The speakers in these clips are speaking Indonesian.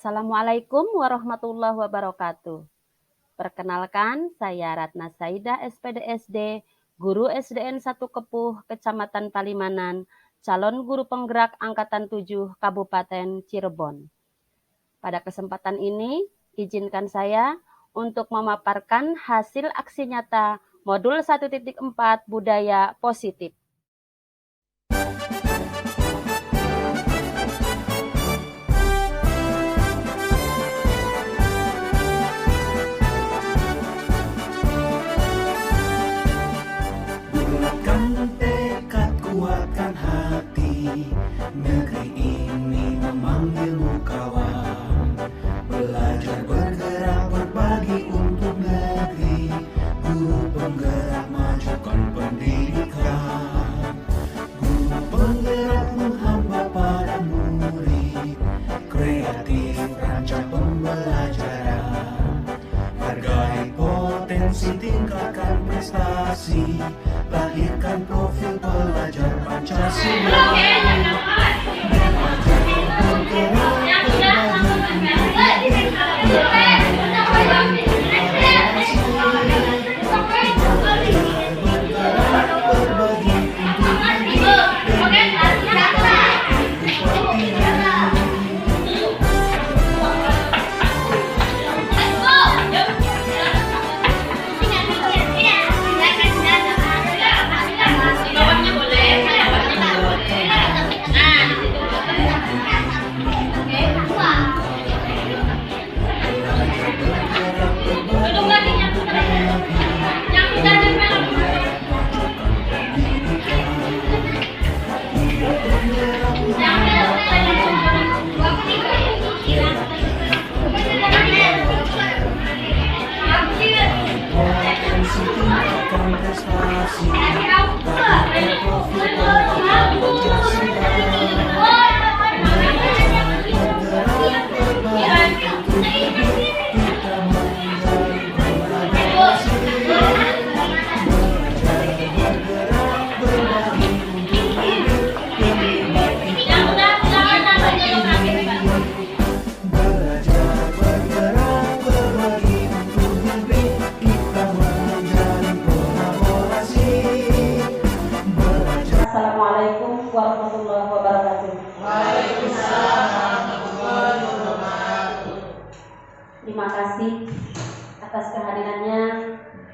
Assalamualaikum warahmatullahi wabarakatuh. Perkenalkan, saya Ratna Saida SPDSD, Guru SDN 1 Kepuh, Kecamatan Palimanan, calon guru penggerak Angkatan 7 Kabupaten Cirebon. Pada kesempatan ini, izinkan saya untuk memaparkan hasil aksi nyata Modul 1.4 Budaya Positif. Kuatkan hati, negeri ini memanggilmu kawan. Belajar, bergerak, berbagi untuk negeri. Guru penggerak, majukan pendidikan. Guru penggerak menghamba pada murid. Kreatif, rancang pembelajaran. Hargai potensi, tingkatkan prestasi. Lahirkan profil pelajar Pancasila. Assalamualaikum warahmatullahi wabarakatuh. Waalaikumsalam warahmatullahi wabarakatuh. Terima kasih atas kehadirannya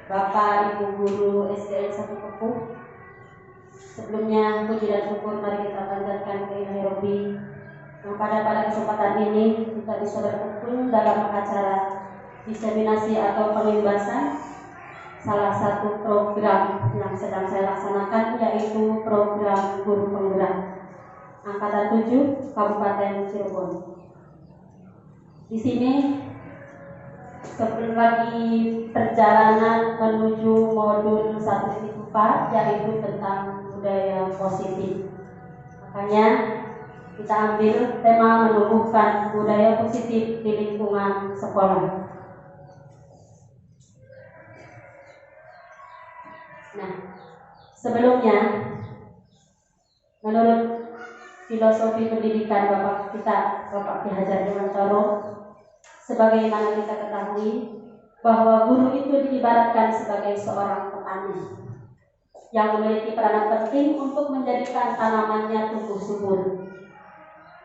Bapak Ibu Guru SDN 1 Kepuh. Sebelumnya puji dan syukur mari kita panjatkan ke Ilahi Robbi yang pada kesempatan ini kita bisa berkumpul dalam acara diseminasi atau pembebasan salah satu program yang sedang saya laksanakan, yaitu program Guru Penggerak Angkatan 7 Kabupaten Cirebon. Di sini lagi perjalanan menuju modul 1.4, yaitu tentang budaya positif. Makanya kita ambil tema menumbuhkan budaya positif di lingkungan sekolah. Nah, sebelumnya menurut filosofi pendidikan Bapak Ki Hajar Dewantara, sebagaimana kita ketahui bahwa guru itu diibaratkan sebagai seorang petani yang memiliki peranan penting untuk menjadikan tanamannya tumbuh subur.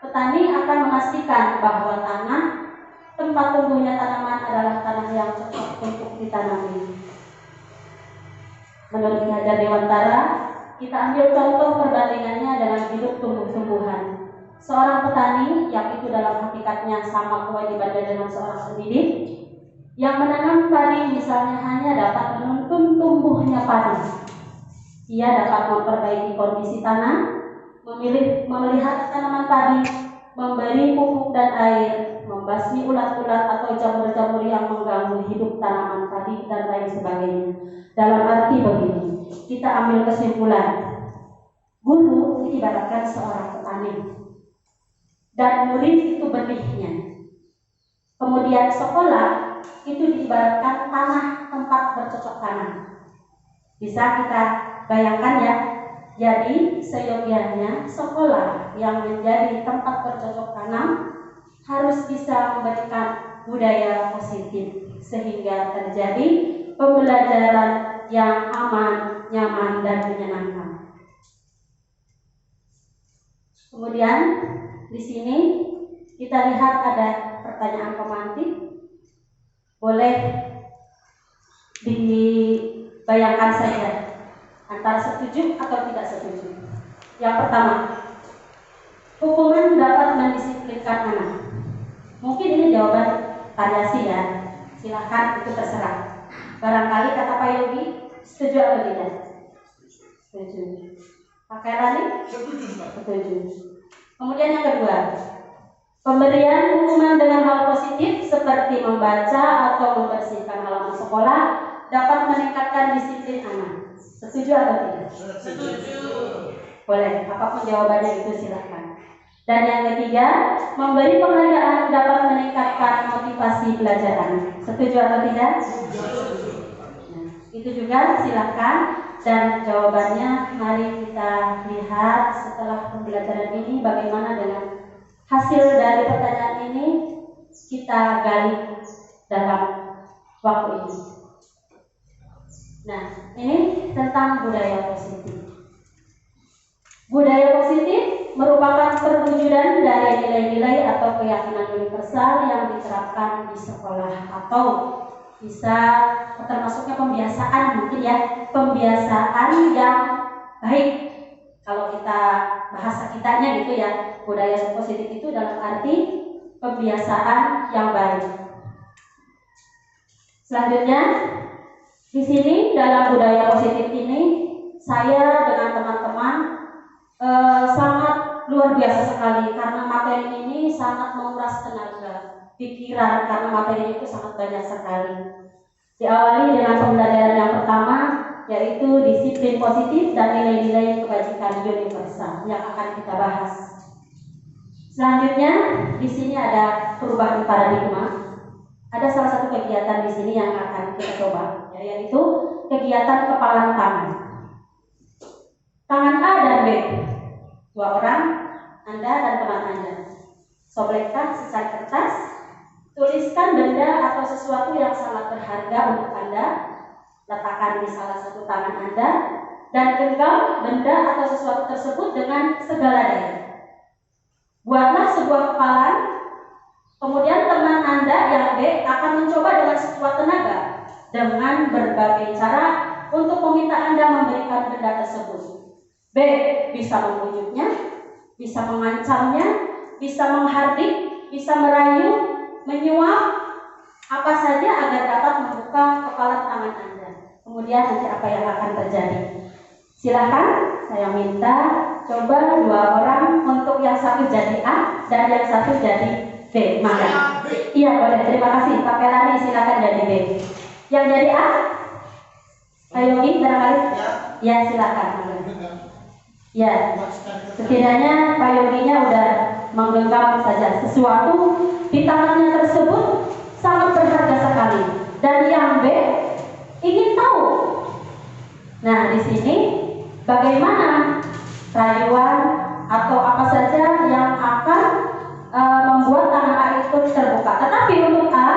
Petani akan memastikan bahwa tanah tempat tumbuhnya tanaman adalah tanah yang cocok untuk ditanami. Menurut Ki Hajar Dewantara, kita ambil contoh perbandingannya dengan hidup tumbuh-tumbuhan. Seorang petani yang itu dalam hakikatnya sama kewajibannya dengan seorang pendidik yang menanam padi misalnya hanya dapat menuntun tumbuhnya padi. Ia dapat memperbaiki kondisi tanah, memelihara tanaman padi, memberi pupuk dan air, membasmi ulat-ulat atau jamur-jamur yang mengganggu hidup tanaman padi dan lain sebagainya. Dalam arti begini, kita ambil kesimpulan, guru diibaratkan seorang petani dan murid itu benihnya. Kemudian sekolah itu diibaratkan tanah tempat bercocok tanam. Bisa kita bayangkan ya, jadi seyogianya sekolah yang menjadi tempat bercocok tanam harus bisa memberikan budaya positif sehingga terjadi pembelajaran yang aman, nyaman, dan menyenangkan. Kemudian di sini kita lihat ada pertanyaan pemantik. Boleh dibayangkan saja antara setuju atau tidak setuju. Yang pertama, hukuman dapat mendisiplinkan anak. Mungkin ini jawaban variasi ya. Silahkan, itu terserah. Barangkali kata Pak Yogi, setuju atau tidak? Setuju. Pak Kairani? Setuju. Kemudian yang kedua, pemberian hukuman dengan hal positif seperti membaca atau membersihkan halaman sekolah dapat meningkatkan disiplin anak. Setuju atau tidak? Setuju. Boleh, apapun jawabannya itu silahkan. Dan yang ketiga, memberi penghargaan dapat meningkatkan motivasi belajar anak. Setuju atau tidak? Nah, itu juga silahkan. Dan jawabannya mari kita lihat setelah pembelajaran ini bagaimana dengan hasil dari pertanyaan ini kita gali dalam waktu ini. Nah, ini tentang budaya positif. Budaya positif merupakan perwujudan dari nilai-nilai atau keyakinan universal yang diterapkan di sekolah atau bisa termasuknya pembiasaan, mungkin ya, pembiasaan yang baik. Kalau kita bahasa kitanya gitu ya, budaya positif itu dalam arti pembiasaan yang baik. Selanjutnya, di sini dalam budaya positif ini saya dengan teman-teman sangat luar biasa sekali karena materi ini sangat menguras tenaga pikiran karena materi itu sangat banyak sekali. Diawali dengan pembelajaran yang pertama yaitu disiplin positif dan nilai-nilai kebajikan universal yang akan kita bahas. Selanjutnya di sini ada perubahan paradigma. Ada salah satu kegiatan di sini yang akan kita coba, yaitu kegiatan kepalan tangan. Tangan A dan B, dua orang, Anda dan teman Anda. Soblekkan secari kertas, tuliskan benda atau sesuatu yang sangat berharga untuk Anda, letakkan di salah satu tangan Anda, dan genggam benda atau sesuatu tersebut dengan segala daya. Buatlah sebuah kepalan, kemudian teman Anda yang B akan mencoba dengan sekuat tenaga dengan berbagai cara untuk meminta Anda memberikan benda tersebut. B bisa membujuknya, bisa mengancamnya, bisa menghardik, bisa merayu, menyuap, apa saja agar dapat membuka kepala tangan Anda. Kemudian nanti apa yang akan terjadi? Silakan, saya minta coba dua orang untuk yang satu jadi A dan yang satu jadi B. Maka. Iya boleh, terima kasih. Pak Kelani silakan jadi B. Yang jadi A? Pak Yogi barangkali? Ya silakan. Ya, setidaknya Pak Yoginya udah menggenggam saja sesuatu di tangannya tersebut sangat berharga sekali. Dan yang B ingin tahu. Nah di sini bagaimana rayuan atau apa saja yang akan membuat tangan A itu terbuka. Tetapi untuk A,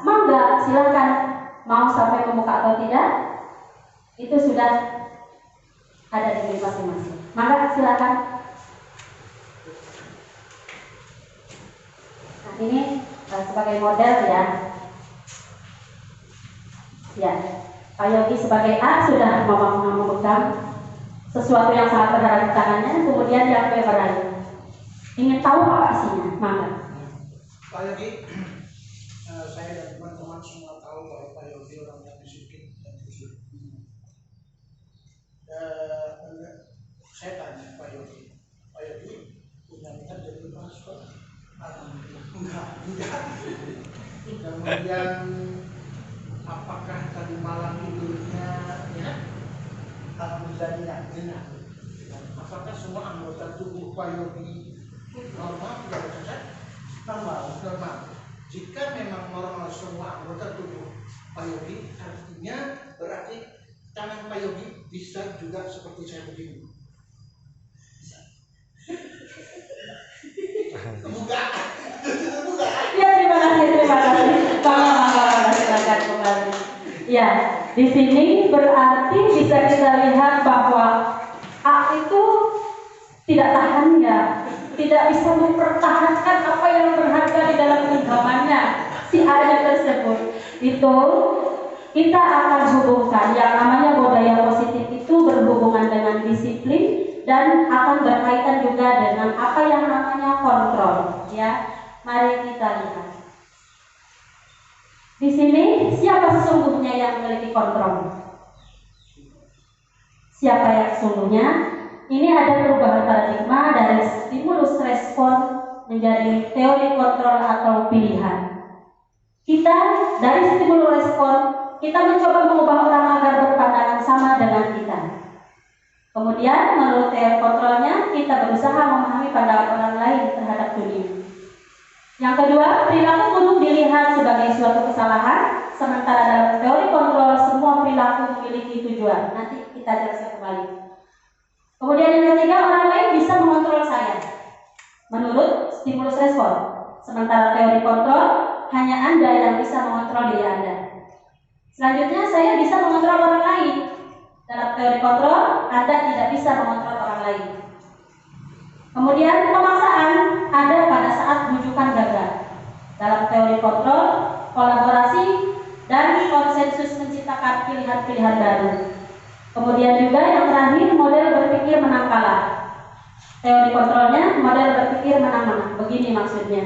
mangga silakan mau sampai membuka atau tidak itu sudah ada di diri masing-masing. Mangga silakan. Nah ini sebagai model ya. Ya, Pak Yogi sebagai A sudah memegang sesuatu yang sangat berharga di tangannya, kemudian yang B merayu. Ingin tahu apa isinya? Mangga. Pak Yogi, saya dan teman-teman semua tahu bahwa Pak Yogi orang yang disiplin dan khusyuk. Saya tanya Pak Yogi punya niat jadi kepala sekolah? Alhamdulillah, enggak. Kemudian apakah tadi malam tidurnya ya? Alhamdulillah tidak. Apakah semua anggota tubuh Pak Yogi normal, tidak cacat? Normal. Jika memang normal semua anggota tubuh Pak Yogi, artinya berarti tangan Pak Yogi bisa juga seperti saya begini. Bisa. Buka. Terima kasih. Bangga, silakan kembali. Ya, di sini berarti bisa kita lihat bahwa A itu tidak tahan ya, tidak bisa mempertahankan apa yang berharga di dalam genggamannya si A tersebut. Itu kita akan hubungkan yang namanya budaya positif itu berhubungan dengan disiplin dan akan berkaitan juga dengan apa yang namanya kontrol. Ya, mari kita lihat. Di sini siapa sesungguhnya yang memiliki kontrol? Siapa yang sesungguhnya? Ini ada perubahan paradigma dari stimulus respon menjadi teori kontrol atau pilihan. Kita dari stimulus respon, kita mencoba mengubah orang agar berpandangan sama dengan kita. Kemudian menurut teori kontrolnya, kita berusaha memahami pandangan orang lain terhadap dunia. Yang kedua, perilaku untuk dilihat sebagai suatu kesalahan, sementara dalam teori kontrol semua perilaku memiliki tujuan. Nanti kita jelaskan kembali. Kemudian yang ketiga, orang lain bisa mengontrol saya menurut stimulus respon. Sementara teori kontrol, hanya Anda yang bisa mengontrol diri Anda. Selanjutnya, saya bisa mengontrol orang lain. Dalam teori kontrol, Anda tidak bisa mengontrol orang lain. Kemudian pemaksaan ada pada saat bujukan gagal. Dalam teori kontrol, kolaborasi dan konsensus menciptakan pilihan-pilihan baru. Kemudian juga yang terakhir, model berpikir menang kalah. Teori kontrolnya model berpikir menang-menang. Begini maksudnya.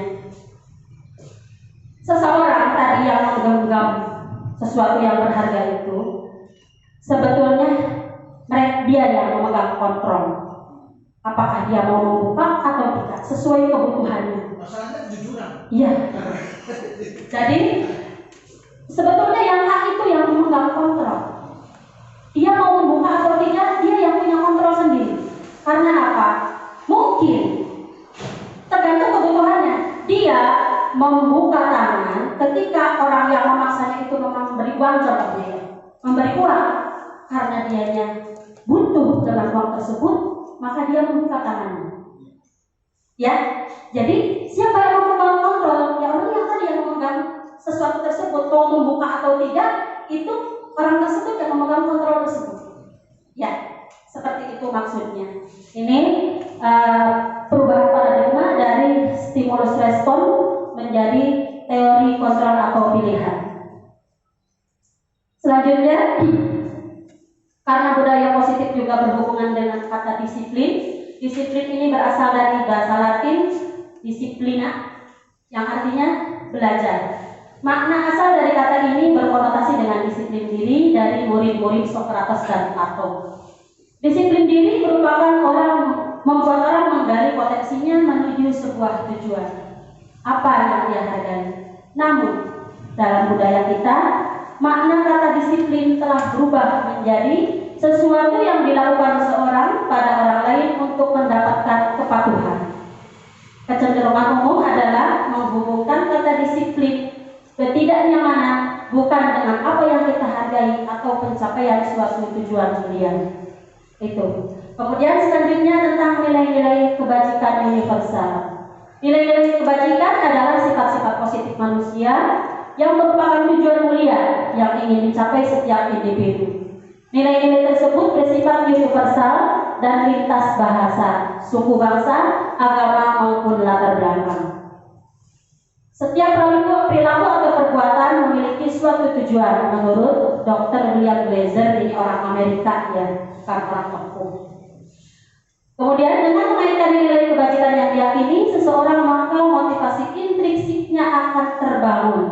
Seseorang tadi yang menggenggam sesuatu yang berharga itu, sebetulnya dia yang memegang kontrol. Apakah dia mau membuka atau tidak sesuai kebutuhannya. Masalahnya kejujuran. Iya. Jadi sebetulnya yang A itu yang memegang kontrol. Dia mau membuka atau tidak, dia yang punya kontrol sendiri. Karena apa? Mungkin tergantung kebutuhannya. Dia membuka tangan ketika orang yang memaksanya itu memang memberi uang, contohnya memberi uang karena dianya butuh dengan uang tersebut, maka dia membuka tangannya. Ya, jadi siapa yang memegang kontrol? Ya orang yang tadi yang memegang sesuatu tersebut, mau membuka atau tidak, itu orang tersebut yang memegang kontrol tersebut. Ya, seperti itu maksudnya. Ini perubahan paradigma dari stimulus respon menjadi teori kontrol atau pilihan. Selanjutnya, karena budaya positif juga berhubungan dengan kata disiplin. Disiplin ini berasal dari bahasa Latin disciplina, yang artinya belajar. Makna asal dari kata ini berkonotasi dengan disiplin diri dari murid-murid Socrates dan Plato. Disiplin diri merupakan membuat orang menggali potensinya menuju sebuah tujuan. Apa yang dia hargai. Namun, dalam budaya kita, makna kata disiplin telah berubah menjadi sesuatu yang dilakukan seorang pada orang lain untuk mendapatkan kepatuhan. Kecenderungan umum adalah menghubungkan kata disiplin ketidaknyamanan bukan dengan apa yang kita hargai atau pencapaian suatu tujuan mulia. Itu. Kemudian selanjutnya tentang nilai-nilai kebajikan universal. Nilai-nilai kebajikan adalah sifat-sifat positif manusia yang merupakan tujuan mulia yang ingin dicapai setiap individu. Nilai-nilai tersebut bersifat universal dan lintas bahasa, suku bangsa, agama maupun latar belakang. Setiap perilaku atau perbuatan memiliki suatu tujuan menurut Dr. William Glaser, ini orang Amerika ya, bukan orang hukum. Kemudian dengan mengaitkan nilai kebajikan yang diyakini seseorang, maka motivasi intrinsiknya akan terbangun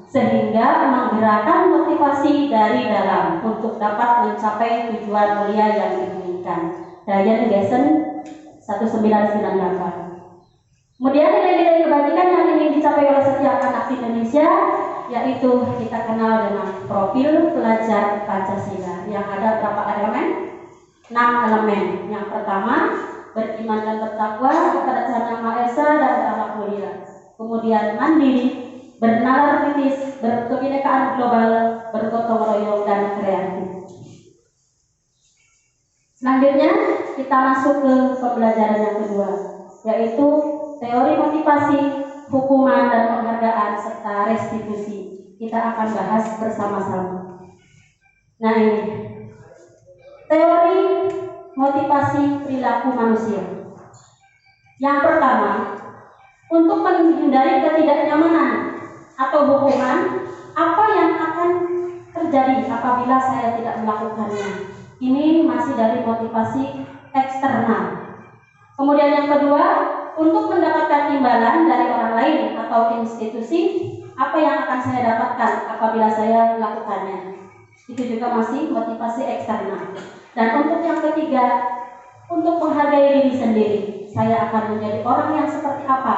sehingga menggerakkan motivasi dari dalam untuk dapat mencapai tujuan mulia yang diinginkan. Diane Gessen 1998. Kemudian nilai-nilai kebajikan yang ingin dicapai oleh setiap anak Indonesia yaitu kita kenal dengan profil pelajar Pancasila yang ada berapa elemen? 6 elemen. Yang pertama, beriman dan bertakwa kepada Tuhan Yang Maha Esa dan berakhlak mulia. Kemudian mandiri, bernalar kritis, berkebinekaan global, bergotong royong dan kreatif. Selanjutnya kita masuk ke pembelajaran yang kedua, yaitu teori motivasi hukuman dan penghargaan serta restitusi. Kita akan bahas bersama-sama. Nah, ini teori motivasi perilaku manusia. Yang pertama, untuk menghindari ketidaknyamanan atau hukuman, apa yang akan terjadi apabila saya tidak melakukannya. Ini masih dari motivasi eksternal. Kemudian yang kedua, untuk mendapatkan imbalan dari orang lain atau institusi, apa yang akan saya dapatkan apabila saya melakukannya. Itu juga masih motivasi eksternal. Dan untuk yang ketiga, untuk menghargai diri sendiri. Saya akan menjadi orang yang seperti apa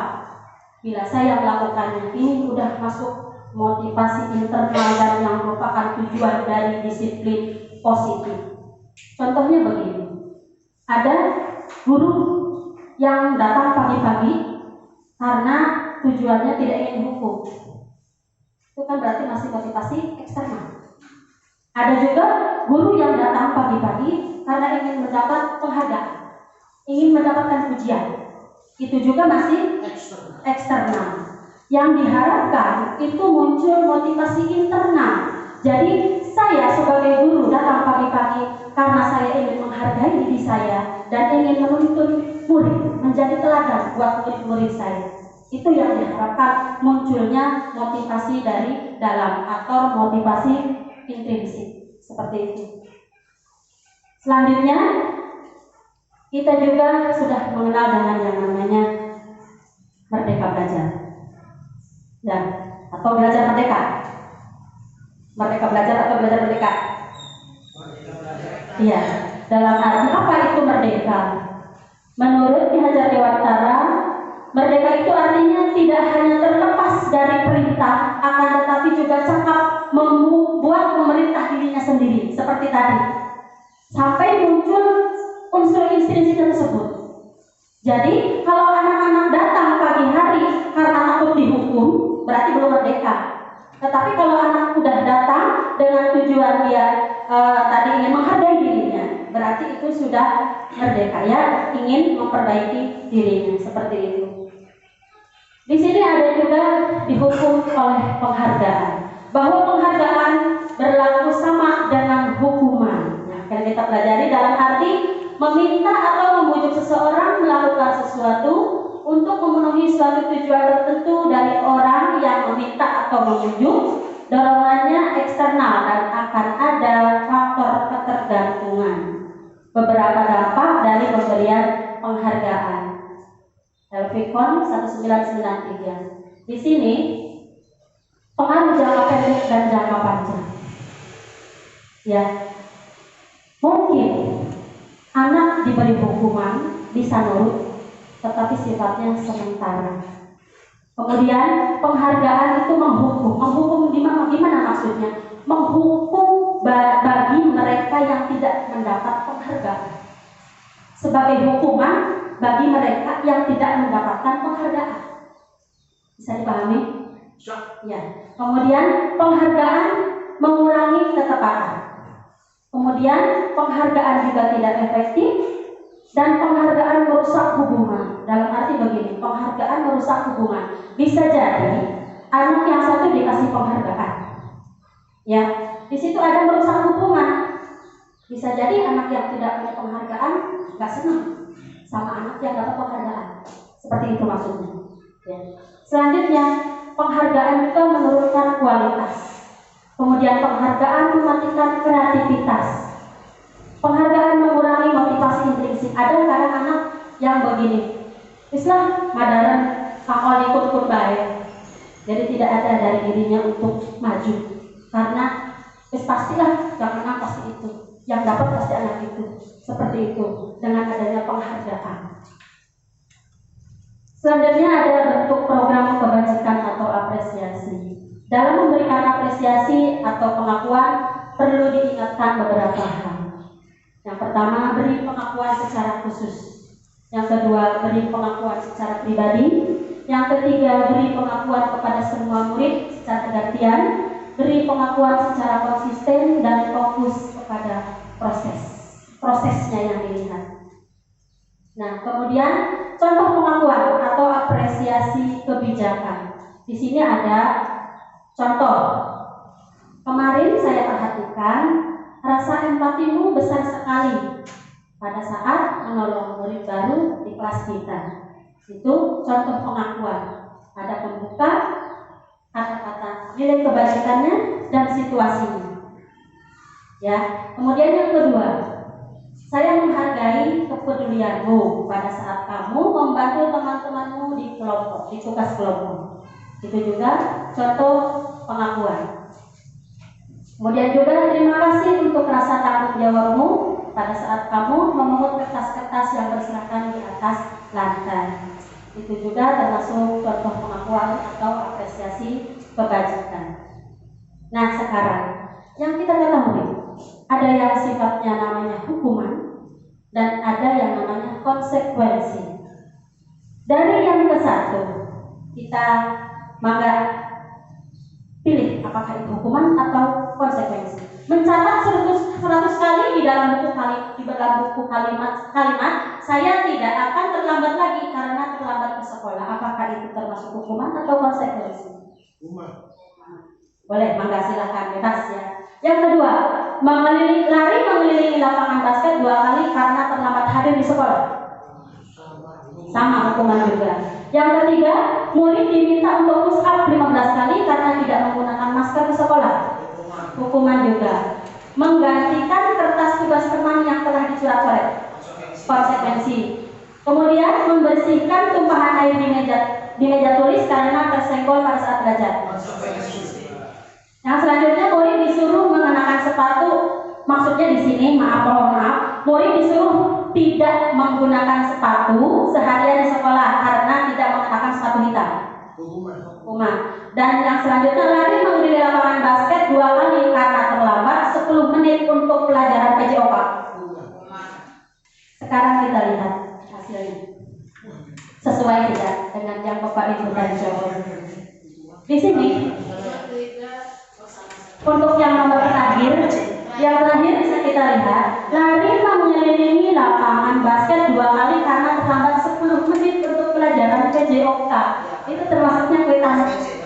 bila saya melakukannya. Ini sudah masuk motivasi internal dan yang merupakan tujuan dari disiplin positif. Contohnya begini, ada guru yang datang pagi-pagi karena tujuannya tidak ingin dihukum. Itu kan berarti masih motivasi eksternal. Ada juga guru yang datang pagi-pagi karena ingin mendapat penghargaan, ingin mendapatkan pujian. Itu juga masih eksternal. Yang diharapkan itu muncul motivasi internal. Jadi saya sebagai guru datang pagi-pagi karena saya ingin menghargai diri saya dan ingin menuntun murid menjadi teladan buat murid-murid saya. Itu yang diharapkan munculnya motivasi dari dalam atau motivasi intrinsik seperti itu. Selanjutnya kita juga sudah mengenal dengan yang namanya merdeka belajar, ya, atau belajar merdeka. Merdeka belajar atau belajar merdeka? Iya. Dalam arti apa itu merdeka? Menurut Ki Hajar Dewantara, merdeka itu artinya tidak hanya terlepas dari perintah, akan tetapi juga cakap membuat memerintah dirinya sendiri, seperti tadi. Sampai muncul unsur intrinsik tersebut. Jadi kalau anak-anak datang pagi hari karena takut dihukum, berarti belum merdeka. Tetapi kalau anak sudah datang dengan tujuan dia tadi ingin menghargai dirinya, berarti itu sudah merdeka, ya, ingin memperbaiki dirinya, seperti itu. Di sini ada juga dihukum oleh penghargaan, bahwa penghargaan berlaku sama dengan hukuman. Nah, akan kita pelajari dalam arti meminta atau membujuk seseorang melakukan sesuatu untuk memenuhi suatu tujuan tertentu dari orang yang meminta atau membujuk. Dorongannya eksternal dan akan ada faktor ketergantungan. Beberapa dampak dari pemberian penghargaan. Elvikon 1993. Di sini pengaruh jangka pendek dan jangka panjang. Ya, mungkin anak diberi hukuman bisa nurut, tetapi sifatnya sementara. Kemudian penghargaan itu menghukum gimana maksudnya? Menghukum bagi mereka yang tidak mendapat penghargaan. Sebagai hukuman bagi mereka yang tidak mendapatkan penghargaan. Bisa dipahami? Ya. Kemudian penghargaan mengurangi ketepatan. Kemudian penghargaan juga tidak efektif. Dan penghargaan merusak hubungan. Dalam arti begini, penghargaan merusak hubungan. Bisa jadi anak yang satu dikasih penghargaan, ya, di situ ada merusak hubungan. Bisa jadi anak yang tidak punya penghargaan nggak senang sama anak yang dapat penghargaan. Seperti itu maksudnya. Ya. Selanjutnya, penghargaan juga menurunkan kualitas. Kemudian penghargaan mematikan kreativitas. Penghargaan mengurangi motivasi intrinsik. Ada kadang anak yang begini, Islam madaran kakol ikut baik. Jadi tidak ada dari dirinya untuk maju. Karena pastilah yang menang pasti itu, yang dapat pasti anak itu. Seperti itu dengan adanya penghargaan. Selanjutnya ada bentuk program kebajikan atau apresiasi. Dalam memberikan apresiasi atau pengakuan perlu diingatkan beberapa hal. Yang pertama, beri pengakuan secara khusus. Yang kedua, beri pengakuan secara pribadi. Yang ketiga, beri pengakuan kepada semua murid secara gantian. Beri pengakuan secara konsisten dan fokus kepada prosesnya yang dilihat. Nah, kemudian contoh pengakuan atau apresiasi kebijakan. Di sini ada contoh. Kemarin saya perhatikan rasa empatimu besar sekali pada saat menolong murid baru di kelas kita. Itu contoh pengakuan. Ada pembuka, kata-kata nilai kebajikannya dan situasinya. Ya, kemudian yang kedua, saya menghargai kepedulianmu pada saat kamu membantu teman-temanmu di kelompok, di tugas kelompok. Itu juga contoh pengakuan. Kemudian juga terima kasih untuk rasa tanggung jawabmu pada saat kamu memungut kertas-kertas yang berserakan di atas lantai. Itu juga termasuk contoh pengakuan atau apresiasi kebajikan. Nah, sekarang yang kita ketahui, ada yang sifatnya namanya hukuman dan ada yang namanya konsekuensi. Dari yang ke satu, kita mangga pilih apakah itu hukuman atau konsekuensi. Mencatat 100 kali di dalam buku kalimat saya tidak akan terlambat lagi karena terlambat ke sekolah. Apakah itu termasuk hukuman atau konsekuensi? Hukuman. Boleh, mangga silakan bebas ya. Yang kedua, lari mengelilingi lapangan basket 2 kali karena terlambat hadir di sekolah. Sama hukuman juga. Yang ketiga, murid diminta untuk push up 15 kali karena tidak menggunakan masker di sekolah. Hukuman juga. Menggantikan kertas tugas teman yang telah dicoret-coret. Konsekuensi. Kemudian membersihkan tumpahan air di meja tulis karena tersenggol pada saat belajar. Yang selanjutnya, murid disuruh mengenakan sepatu. Maksudnya di sini, mohon maaf, murid disuruh tidak menggunakan sepatu seharian di sekolah karena tidak mengenakan sepatu hitam. Hukuman. Dan yang selanjutnya, lari mengelilingi lapangan basket 2 kali karena terlambat 10 menit untuk pelajaran PJOK. Sekarang kita lihat hasilnya. Sesuai tidak dengan yang Bapak Ibu tadi jawab. Di sini untuk yang nomor terakhir bisa kita lihat, lari mengelilingi lapangan basket 2 kali karena terlambat 10 menit untuk pelajaran PJOK. Itu termasuknya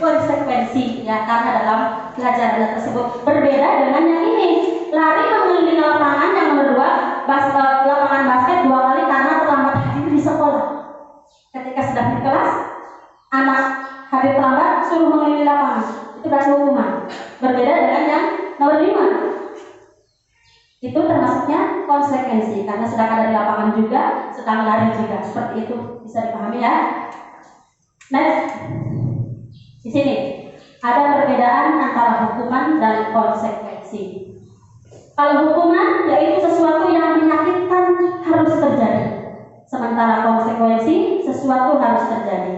konsekuensi ya, karena dalam pelajaran tersebut berbeda dengan yang ini. Lari mengelilingi lapangan yang nomor 2, lapangan basket 2 kali karena terlambat hadir di sekolah. Ketika sedang di kelas, anak hadir terlambat suruh mengelilingi lapangan. Itu berarti hukuman. Berbeda dengan yang nomor 5. Itu termasuknya konsekuensi karena sedang ada di lapangan juga, sedang lari juga. Seperti itu bisa dipahami ya. Next. Di sini ada perbedaan antara hukuman dan konsekuensi. Kalau hukuman yaitu sesuatu yang menyakitkan harus terjadi, sementara konsekuensi sesuatu harus terjadi.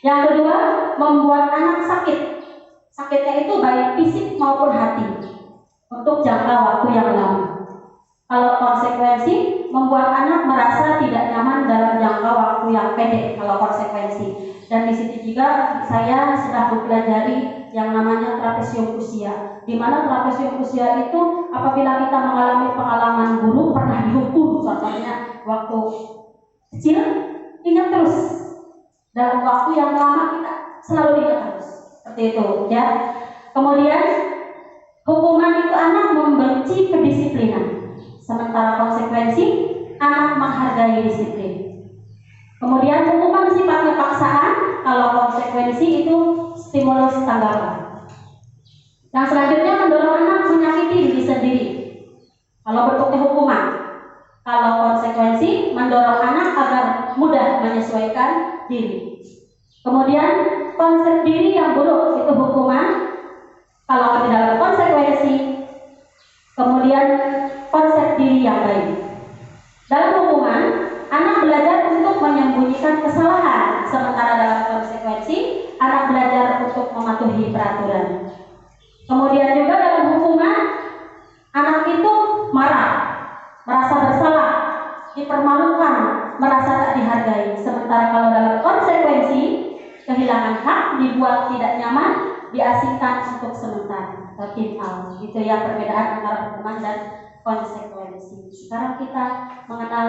Yang kedua, membuat anak sakit. Sakitnya itu baik fisik maupun hati untuk jangka waktu yang lama. Kalau konsekuensi, membuat anak merasa tidak nyaman dalam jangka waktu yang pendek. Kalau konsekuensi. Dan di sini juga saya sedang mempelajari yang namanya trapesium usia, di mana trapesium usia itu apabila kita mengalami pengalaman buruk, pernah dihukum, contohnya waktu kecil, ingat terus dalam waktu yang lama kita selalu ingat terus, seperti itu ya. Kemudian hukuman itu anak membenci kedisiplinan, sementara konsekuensi anak menghargai disiplin. Kemudian hukuman sifatnya paksaan, kalau konsekuensi itu stimulus tanggapan. Yang selanjutnya, mendorong anak menyakiti diri sendiri. Kalau bentuknya hukuman. Kalau konsekuensi, mendorong anak agar mudah menyesuaikan diri. Kemudian konsep diri yang buruk itu hukuman. Kalau di dalam konsekuensi, kemudian konsep diri yang baik. Dalam hukuman, anak belajar untuk menyembunyikan kesalahan, sementara dalam konsekuensi, anak belajar untuk mematuhi peraturan. Kemudian juga dalam hukuman, anak itu marah, merasa bersalah, dipermalukan, merasa tak dihargai. Sementara kalau dalam konsekuensi, kehilangan hak, dibuat tidak nyaman, diasingkan untuk sementara. Gitu ya perbedaan antara hukuman dan konsekuensi. Sekarang kita mengenal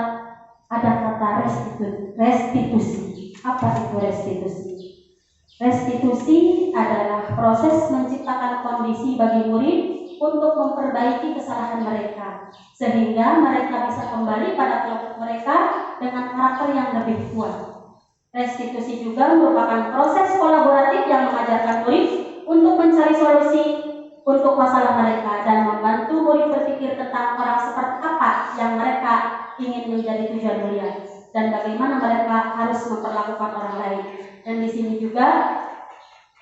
ada kata restitusi. Apa itu restitusi? Restitusi adalah proses menciptakan kondisi bagi murid untuk memperbaiki kesalahan mereka, sehingga mereka bisa kembali pada kelompok mereka dengan karakter yang lebih kuat. Restitusi juga merupakan proses kolaboratif yang mengajarkan murid untuk mencari solusi untuk masalah mereka dan membantu murid berpikir tentang orang seperti apa yang mereka ingin menjadi tujuan mulia dan bagaimana mereka harus memperlakukan orang lain. Dan di sini juga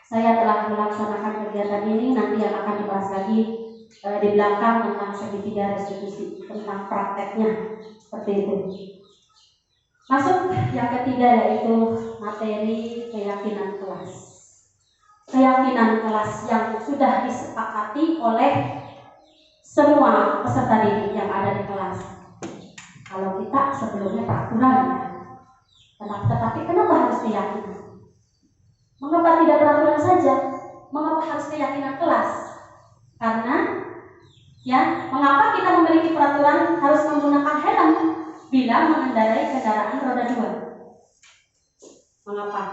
saya telah melaksanakan kegiatan ini, nanti yang akan dibahas lagi di belakang tentang segitiga restitusi, tentang prakteknya seperti itu. Masuk yang ketiga yaitu materi keyakinan kelas. Keyakinan kelas yang sudah disepakati oleh semua peserta didik yang ada di kelas. Kalau kita sebelumnya peraturan ya, tetapi kenapa harus keyakinan? Mengapa tidak peraturan saja? Mengapa harus keyakinan kelas? Karena ya, mengapa kita memiliki peraturan harus menggunakan helm bila mengendarai kendaraan roda 2? Mengapa?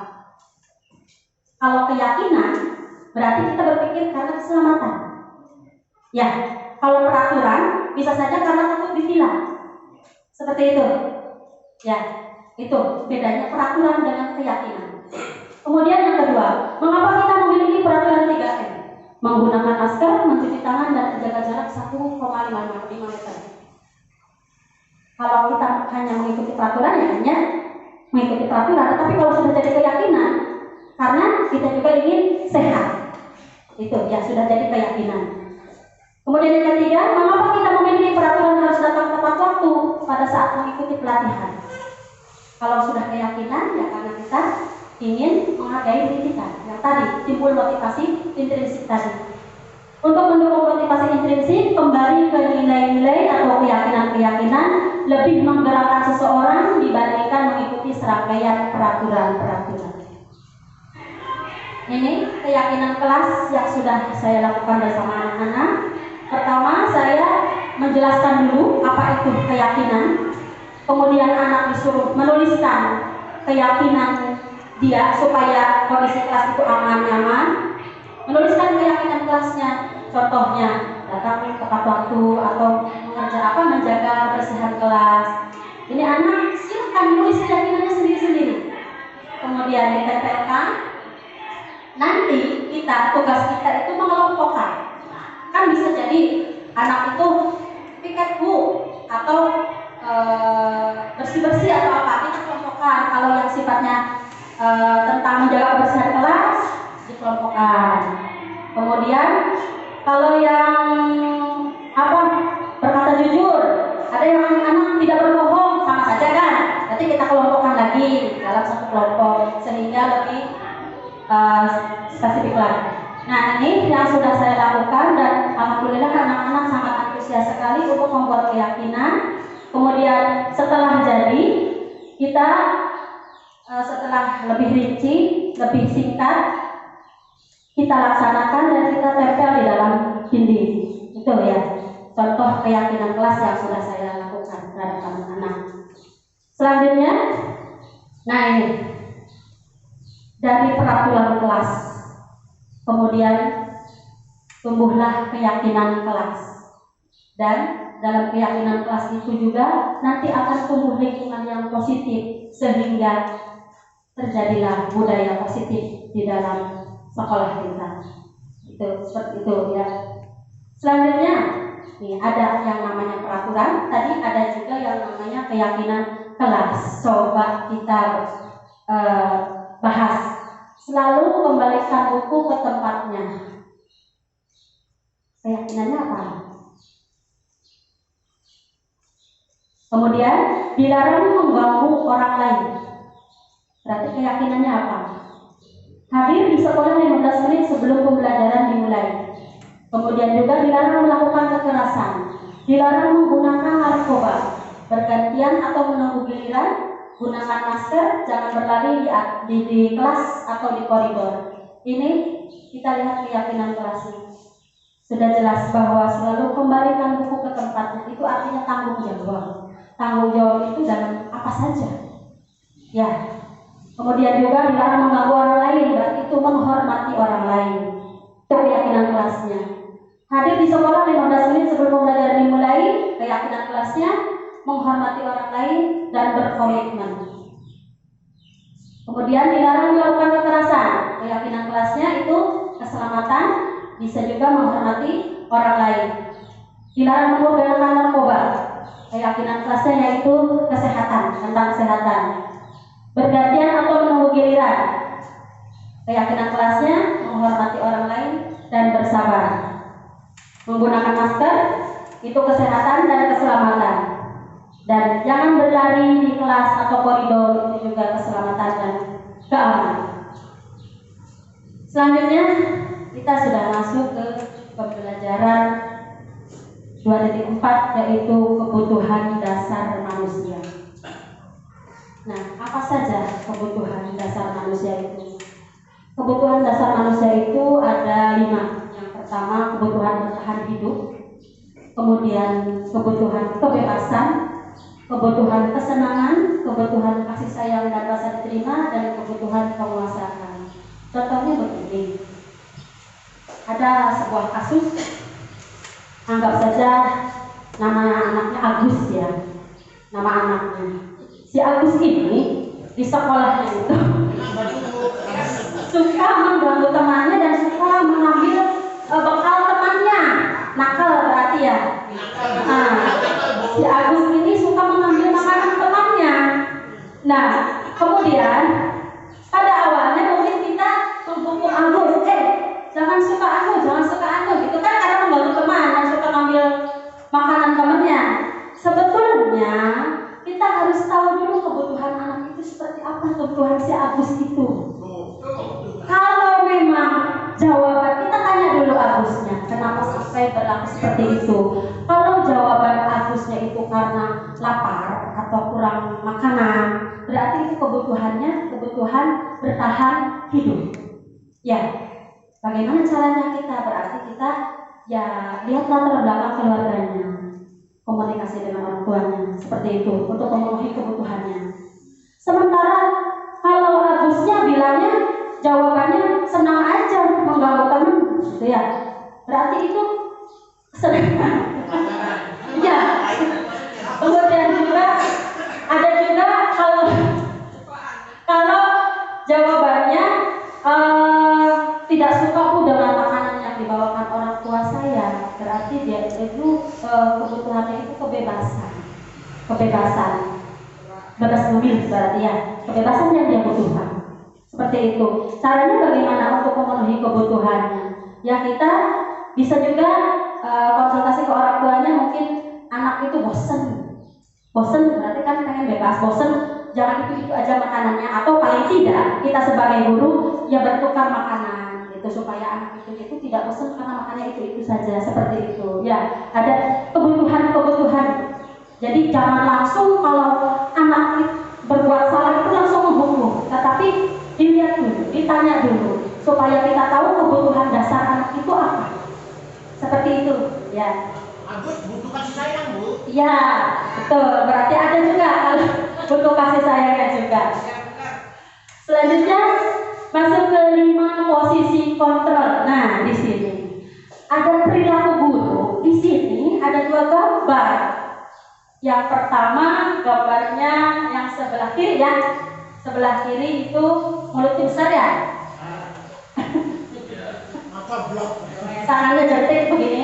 Kalau keyakinan berarti kita berpikir karena keselamatan. Ya, kalau peraturan bisa saja karena takut ditilang. Seperti itu. Ya, itu bedanya peraturan dengan keyakinan. Kemudian yang kedua, mengapa kita memiliki peraturan 3M? Menggunakan masker, mencuci tangan, dan menjaga jarak 1,5 meter. Kalau kita hanya mengikuti peraturan, ya hanya mengikuti peraturan. Tetapi kalau sudah jadi keyakinan, karena kita juga ingin sehat, itu ya sudah jadi keyakinan. Kemudian yang ketiga, mengapa kita memiliki peraturan harus datang tepat waktu pada saat mengikuti pelatihan? Kalau sudah keyakinan, ya karena kita ingin menghargai diri kita. Yang tadi timbul motivasi intrinsik tadi. Untuk mendukung motivasi intrinsik, kembali ke nilai-nilai atau keyakinan-keyakinan lebih menggerakkan seseorang dibandingkan mengikuti serangkaian peraturan-peraturan. Ini keyakinan kelas yang sudah saya lakukan bersama anak-anak. Pertama, saya menjelaskan dulu apa itu keyakinan. Kemudian anak disuruh menuliskan keyakinan dia supaya kondisi kelas itu aman-nyaman. Menuliskan keyakinan kelasnya, contohnya datang tepat waktu atau menjaga kebersihan kelas. Ini anak silakan menulis keyakinannya sendiri-sendiri. Kemudian ditempelkan. Nanti tugas kita itu mengelompokkan. Kan bisa jadi anak itu piket bu atau bersih-bersih atau apa, kita kelompokkan. Kalau yang sifatnya tentang menjaga kebersihan kelas dikelompokkan. Kemudian kalau yang berkata jujur, ada yang anak tidak berbohong, sama saja kan? Nanti kita kelompokkan lagi dalam satu kelompok sehingga lebih spesifik lagi. Nah, ini yang sudah saya lakukan dan alhamdulillah anak-anak sangat antusias sekali untuk membuat keyakinan. Kemudian setelah jadi, kita setelah lebih rinci, lebih singkat, kita laksanakan dan kita tempel di dalam dinding. Itu ya, contoh keyakinan kelas yang sudah saya lakukan terhadap anak-anak. Selanjutnya, nah ini dari peraturan kelas, kemudian tumbuhlah keyakinan kelas, dan dalam keyakinan kelas itu juga nanti akan tumbuh lingkungan yang positif sehingga terjadilah budaya positif di dalam sekolah kita. Itu seperti itu ya. Selanjutnya, nih ada yang namanya peraturan, tadi ada juga yang namanya keyakinan kelas. Coba kita bahas. Selalu kembalikan buku ke tempatnya. Keyakinannya apa? Kemudian dilarang mengganggu orang lain. Berarti keyakinannya apa? Hadir di sekolah 15 menit sebelum pembelajaran dimulai. Kemudian juga dilarang melakukan kekerasan, dilarang menggunakan narkoba, bergantian atau menunggu giliran, gunakan masker, jangan berlari di kelas atau di koridor. Ini kita lihat keyakinan kelasnya. Sudah jelas bahwa selalu kembalikan buku ke tempatnya. Itu artinya tanggung jawab. Tanggung jawab itu dalam apa saja. Ya, Kemudian juga dilarang mengganggu orang lain, berarti itu menghormati orang lain. Itu keyakinan kelasnya. Hadir di sekolah 15 menit sebelum pembelajaran dimulai, keyakinan kelasnya menghormati orang lain dan berkomitmen. Kemudian dilarang melakukan kekerasan, keyakinan kelasnya itu keselamatan, bisa juga menghormati orang lain. Dilarang menggunakan narkoba, keyakinan kelasnya yaitu kesehatan, tentang kesehatan. Bergantian atau menunggu giliran, keyakinan kelasnya menghormati orang lain dan bersabar. Menggunakan masker itu kesehatan dan keselamatan. Dan jangan berlari di kelas atau koridor, itu juga keselamatan dan keamanan. Selanjutnya kita sudah masuk ke pembelajaran 2.4, yaitu kebutuhan dasar manusia. Nah, apa saja kebutuhan dasar manusia itu? Kebutuhan dasar manusia itu ada 5. Yang pertama, kebutuhan bertahan hidup. Kemudian kebutuhan kebebasan, kebutuhan kesenangan, kebutuhan kasih sayang dan rasa diterima, dan kebutuhan penguasaan. Contohnya begini, ada sebuah kasus, anggap saja nama anaknya Agus ya, nama anaknya. Si Agus ini di sekolahnya itu suka mengganggu temannya dan suka mengambil bekal temannya. Nakal berarti ya. Si Agus ini suka mengambil makanan temannya. Nah, kemudian pada awalnya mungkin kita menghukum Agus, jangan suka anu gitu kan, karena mengganggu teman dan suka ngambil makanan temannya. Sebetulnya kita harus tahu dulu kebutuhan anak itu seperti apa, kebutuhan si Agus itu. Kalau memang jawaban, kita tanya dulu Agusnya, kenapa sampai berlaku seperti itu. Kalau jawaban Agusnya itu karena lapar atau kurang makanan, berarti itu kebutuhannya kebutuhan bertahan hidup. Ya, bagaimana caranya kita? Berarti kita ya lihat latar belakang keluarganya, komunikasi dengan orang tuanya, seperti itu untuk memenuhi kebutuhannya. Sementara kalau Agusnya bilangnya jawabannya senang aja mengganggu teman, gitu ya, berarti itu senang. Ya. Kemudian juga ada juga kalau jawabannya tidak suka dengan makanan yang dibawakan orang tua saya, berarti dia itu kebutuhannya itu kebebasan bebas memilih, berarti ya kebebasan yang dia butuhkan. Seperti itu. Caranya bagaimana untuk memenuhi kebutuhannya? Ya kita bisa juga konsultasi ke orang tuanya. Mungkin anak itu bosen berarti kan pengen bebas, bosen jangan itu aja makanannya, atau paling tidak kita sebagai guru ya bertukar makanan gitu supaya anak itu tidak bosen karena makannya itu saja, seperti itu. Ya ada kebutuhan. Jadi jangan langsung kalau anak berbuat salah itu langsung menghukum, tetapi dilihat dulu, ditanya dulu supaya kita tahu kebutuhan dasar anak itu apa. Seperti itu, ya. Agus butuh kasih sayang, Bu. Ya, betul. Berarti ada juga kalau butuh kasih sayangnya juga. Selanjutnya masuk ke 5 posisi kontrol. Nah, di sini ada perilaku guru. Di sini ada 2 gambar. Yang pertama gambarnya yang sebelah kiri ya. Sebelah kiri itu mulutnya besar ya. Apa blok? Tangannya cantik begini.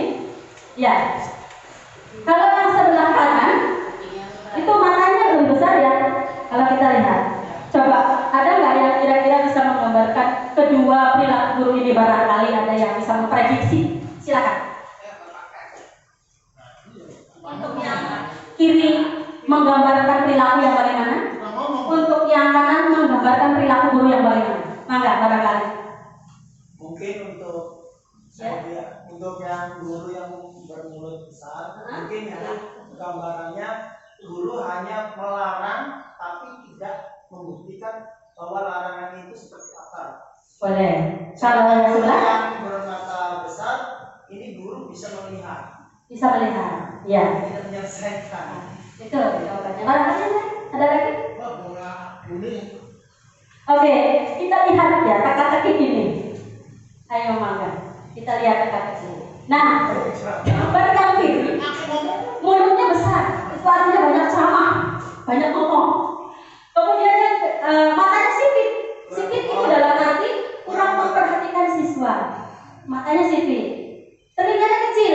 Ya. Kalau yang sebelah kanan itu matanya lebih besar ya. Kalau kita lihat. Coba ada nggak yang kira-kira bisa menggambarkan kedua perilaku guru ini? Barangkali ada yang bisa memprediksi. Silakan. Untuk yang kiri menggambarkan perilaku yang bagaimana? Untuk yang kanan menggambarkan perilaku guru yang bagaimana? Mangga barangkali. Mungkin untuk yang guru yang bermulut besar, mungkin ya gambarannya guru hanya melarang tapi tidak membuktikan bahwa larangan itu seperti apa. Boleh. Kalau yang sebelah yang bermata besar, ini guru bisa melihat. Ya. Tidak menyelesaikan. Itu jawabannya. Barangkali ada lagi? Bola kuning. Oke, kita lihat ya teka-teki ini. Ayo mangga, kita lihat teka-teki. Nah, gambar yang kiri, mulutnya besar, itu artinya banyak ceramah, banyak ngomong. Kemudian matanya sipit. Sipit itu dalam arti kurang memperhatikan siswa. Matanya sipit. Telinganya kecil,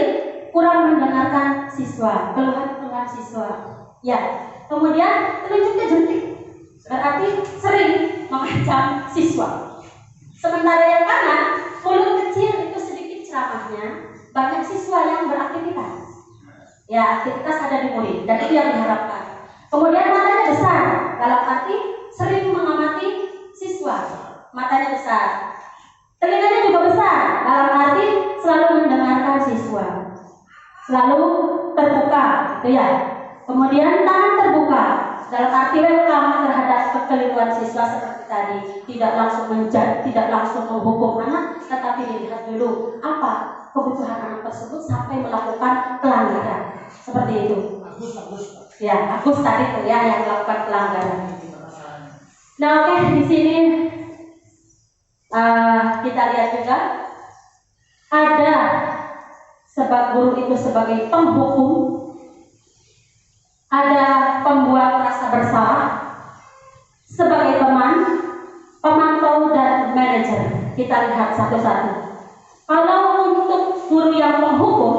kurang mendengarkan siswa, keluhan-keluhan siswa. Ya, kemudian telunjuknya jentik, berarti sering mengancam siswa. Sementara yang kanan, mulut kecil itu sedikit ceramahnya, banyak siswa yang beraktivitas. Ya, aktivitas ada di murid, dan itu yang diharapkan. Kemudian matanya besar, dalam arti sering mengamati siswa, matanya besar. Telinganya juga besar, dalam arti selalu mendengarkan siswa, selalu terbuka, gitu ya. Kemudian tangan terbuka, dalam arti welcome terhadap kekeliruan siswa seperti tadi, tidak langsung menghukum anak, tetapi dilihat dulu apa kebutuhan anak tersebut sampai melakukan pelanggaran, seperti itu. Ya, Agus tadi tuh ya yang melakukan pelanggaran. Nah, oke, di sini kita lihat juga ada sebab guru itu sebagai penghukum, ada pembuat rasa bersalah, sebagai teman, pemantau dan manajer. Kita lihat satu-satu. Kalau untuk guru yang penghukum,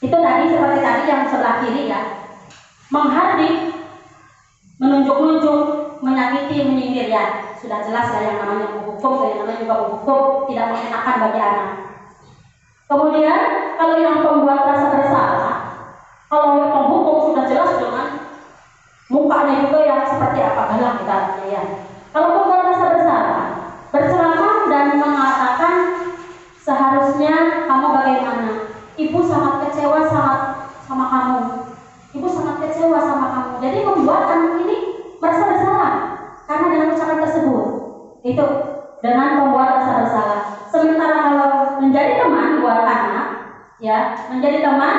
itu tadi seperti tadi yang sebelah kiri ya, menghardik, menunjuk-nunjuk, menyakiti, menyindir ya. Sudah jelas ya yang namanya menghukum, yang namanya juga menghukum, tidak mengenakan bagi anak. Kemudian kalau yang pembuat rasa bersalah, kalau yang penghukum sudah jelas dengan mukanya juga yang seperti apa galak kita ya. Kalau pembuat rasa bersalah, berceramah dan mengatakan seharusnya kamu bagaimana? Ibu sangat kecewa sama kamu. Ibu sangat kecewa sama kamu. Jadi membuat anak ini merasa bersalah karena dengan ucapan tersebut. Itu dengan membuat rasa bersalah. Sementara kalau menjadi teman buat anak, ya menjadi teman,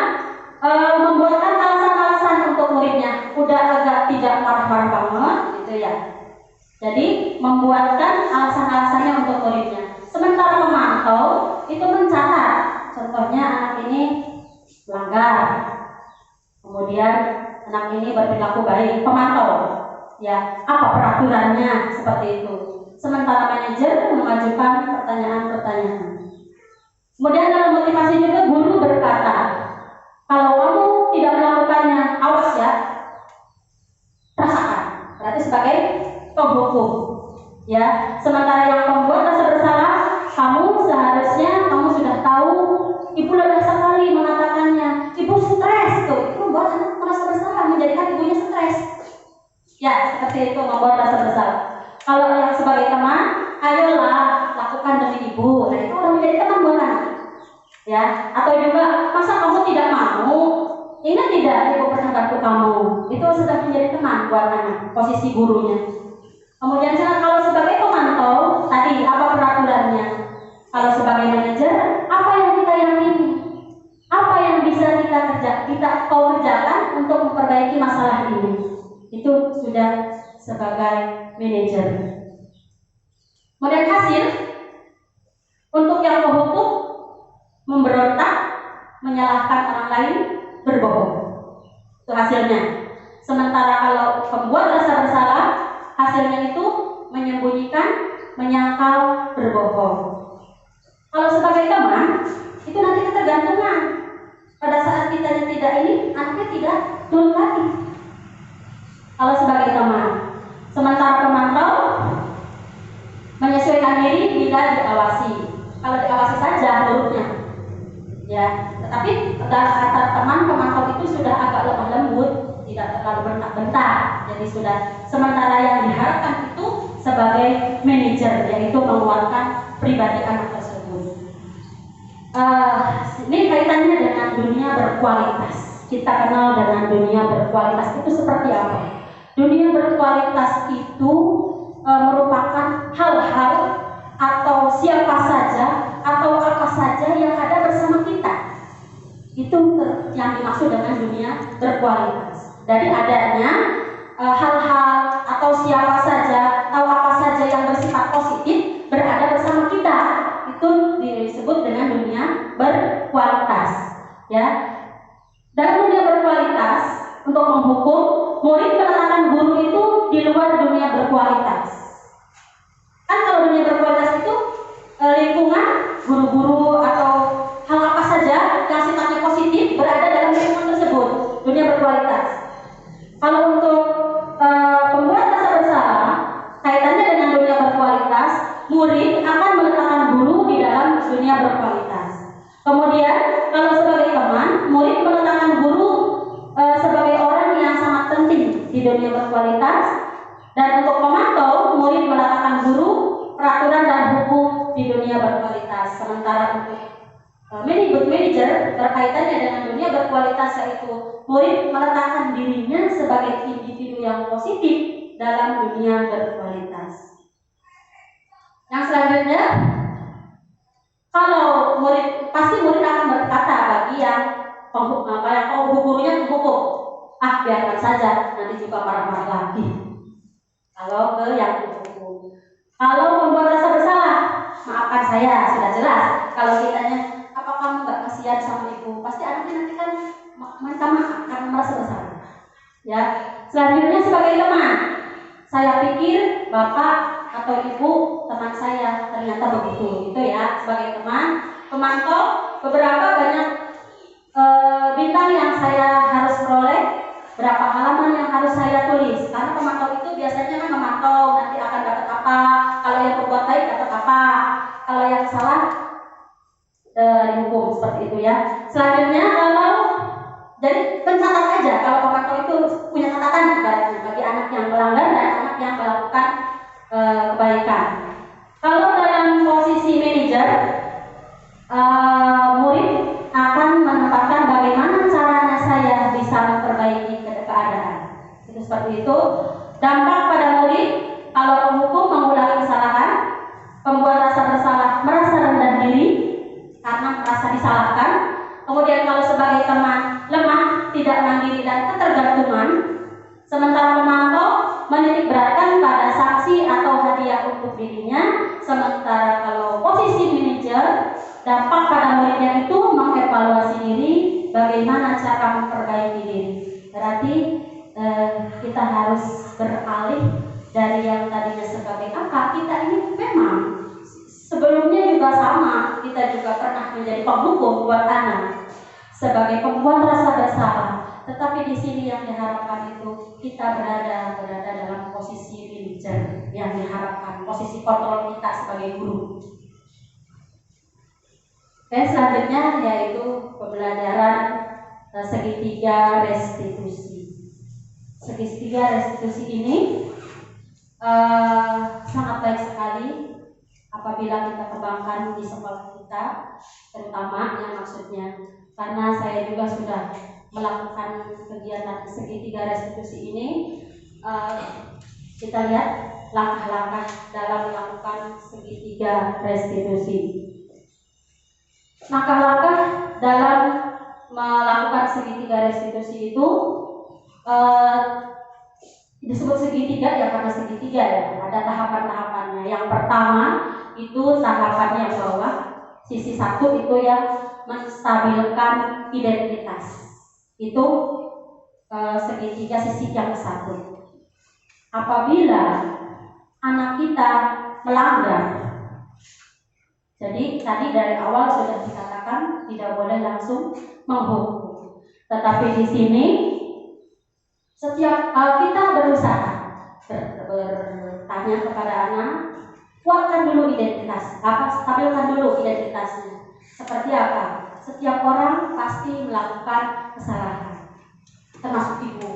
membuatkan alasan-alasan untuk muridnya. Udah agak tidak marah-marah banget, gitu ya. Jadi membuatkan alasan-alasannya untuk muridnya. Sementara memantau itu mencatat. Contohnya anak ini melanggar, kemudian anak ini berperilaku baik, pemantau, ya apa peraturannya seperti itu. Sementara manajer mengajukan pertanyaan-pertanyaan. Kemudian dalam motivasi juga guru berkata, kalau kamu tidak melakukannya, awas ya, rasakan. Berarti sebagai penghukum, ya. Sementara yang membuat rasa bersalah, kamu sudah tahu, ibu lelah sekali mengatakannya, ibu stres tuh, itu membuat anak merasa bersalah, menjadikan ibunya stres. Ya, seperti itu membuat rasa bersalah. Kalau yang sebagai teman, ayolah lakukan demi ibu. Nah, itu udah menjadi teman buat anak. Ya, atau juga masa kamu tidak mau? Ingat tidak ibu pernah bantu kamu? Itu sudah menjadi teman buat anak, posisi gurunya. Kemudian kalau sebagai pemantau, tadi apa peraturannya? Kalau sebagai manajer, apa yang kita yakini? Apa yang bisa kita kerjakan untuk memperbaiki masalah ini? Itu sudah sebagai manajer. Kemudian hasil untuk yang penghukum, memberontak, menyalahkan orang lain, berbohong. Itu hasilnya. Sementara kalau pembuat rasa bersalah, hasilnya itu menyembunyikan, menyangkal, berbohong. Kalau sebagai teman, itu nanti ketergantungan. Pada saat kita tidak ini, anaknya tidak turun lagi. Kalau sebagai teman, sementara pemantau menyesuaikan diri bila diawasi. Kalau diawasi saja hurufnya, ya. Tetapi antara teman pemantau itu sudah agak lemah lembut, tidak terlalu bentak-bentak. Jadi sudah. Sementara yang diharapkan itu sebagai manajer, yaitu menguatkan pribadi anak tersebut. Ini kaitannya dengan dunia berkualitas. Kita kenal dengan dunia berkualitas itu seperti apa? Dunia berkualitas itu merupakan hal-hal atau siapa saja atau apa saja yang ada bersama kita. Itu yang dimaksud dengan dunia berkualitas. Dari adanya hal-hal atau siapa saja atau apa saja yang bersifat positif berada bersama kita, itu disebut dengan dunia berkualitas. Ya, dalam dunia berkualitas untuk menghukum, murid meletakkan guru itu di luar dunia berkualitas. Kan kalau dunia berkualitas itu lingkungan guru-guru atau hal apa saja yang sifatnya positif berada dalam lingkungan tersebut, dunia berkualitas. Kalau untuk pembuat rasa bersalah kaitannya dengan dunia berkualitas, murid akan meletakkan guru di dalam dunia berkualitas. Kemudian kalau sebagai teman, murid meletakkan guru sebagai orang yang sangat penting di dunia berkualitas. Dan untuk pemantau, murid meletakkan guru, peraturan dan hukum di dunia berkualitas. Sementara untuk manajer berkaitannya dengan dunia berkualitas, yaitu murid meletakkan dirinya sebagai individu yang positif dalam dunia berkualitas. Yang selanjutnya, kalau murid, pasti murid akan berkata bagi yang gurunya menghukum, biarkan saja, nanti juga marah-marah lagi. Kalau ke yang menghukum, kalau membuat rasa bersalah, maafkan saya, sudah jelas. Kalau kitanya, apa kamu nggak kasihan sama ibu? Pasti anaknya nanti kan minta maaf karena merasa bersalah. Ya, selanjutnya sebagai teman, saya pikir bapak atau ibu teman saya, ternyata begitu. Itu ya, sebagai teman, pemantau, beberapa banyak bintang yang saya harus peroleh, berapa halaman yang harus saya tulis. Karena pemantau itu biasanya kan memantau nanti akan dapat apa, kalau yang berbuat baik dapat apa, kalau yang salah dihukum, seperti itu ya. Selanjutnya kalau jadi pencatat aja, kalau pemantau itu punya catatan ibaratnya bagi anak yang melanggar dan anak yang melakukan kebaikan. Kalau dalam posisi manajer, murid akan menempatkan bagaimana caranya saya bisa memperbaiki keadaan. Itu seperti itu. Dampak pada murid, kalau penghukum mengulangi kesalahan, pembuat rasa bersalah merasa rendah diri karena merasa disalahkan. Kemudian kalau sebagai teman, lemah, tidak mandiri dan ketergantungan. Sementara pemantau menitik beratkan pada sanksi atau hadiah untuk dirinya. Sementara kalau posisi manajer, dampak pada muridnya itu mengevaluasi diri, bagaimana cara memperbaiki diri. Berarti kita harus beralih dari yang tadinya sebagai kakak. Kita ini memang sebelumnya juga sama, kita juga pernah menjadi penghukum buat anak, sebagai pembuat rasa bersalah. Tetapi di sini yang diharapkan itu kita berada dalam posisi manajer yang diharapkan, posisi kontrol kita sebagai guru. Oke, selanjutnya yaitu pembelajaran segitiga restitusi. Segitiga restitusi ini sangat baik sekali apabila kita kembangkan di sekolah kita, terutama yang maksudnya karena saya juga sudah melakukan kegiatan segitiga restitusi ini. Kita lihat langkah-langkah dalam melakukan segitiga restitusi. Langkah-langkah dalam melakukan segitiga restitusi itu disebut segitiga ya karena segitiga ya, ada tahapan-tahapannya. Yang pertama itu tahapan yang bawah, sisi satu itu yang menstabilkan identitas. Itu segitiga sisi yang satu. Apabila anak kita melanggar, jadi tadi dari awal sudah dikatakan tidak boleh langsung menghukum. Tetapi di sini setiap kita berusaha bertanya kepada anak, kuatkan dulu identitas, stabilkan dulu identitasnya. Seperti apa? Setiap orang pasti melakukan kesalahan, termasuk ibu.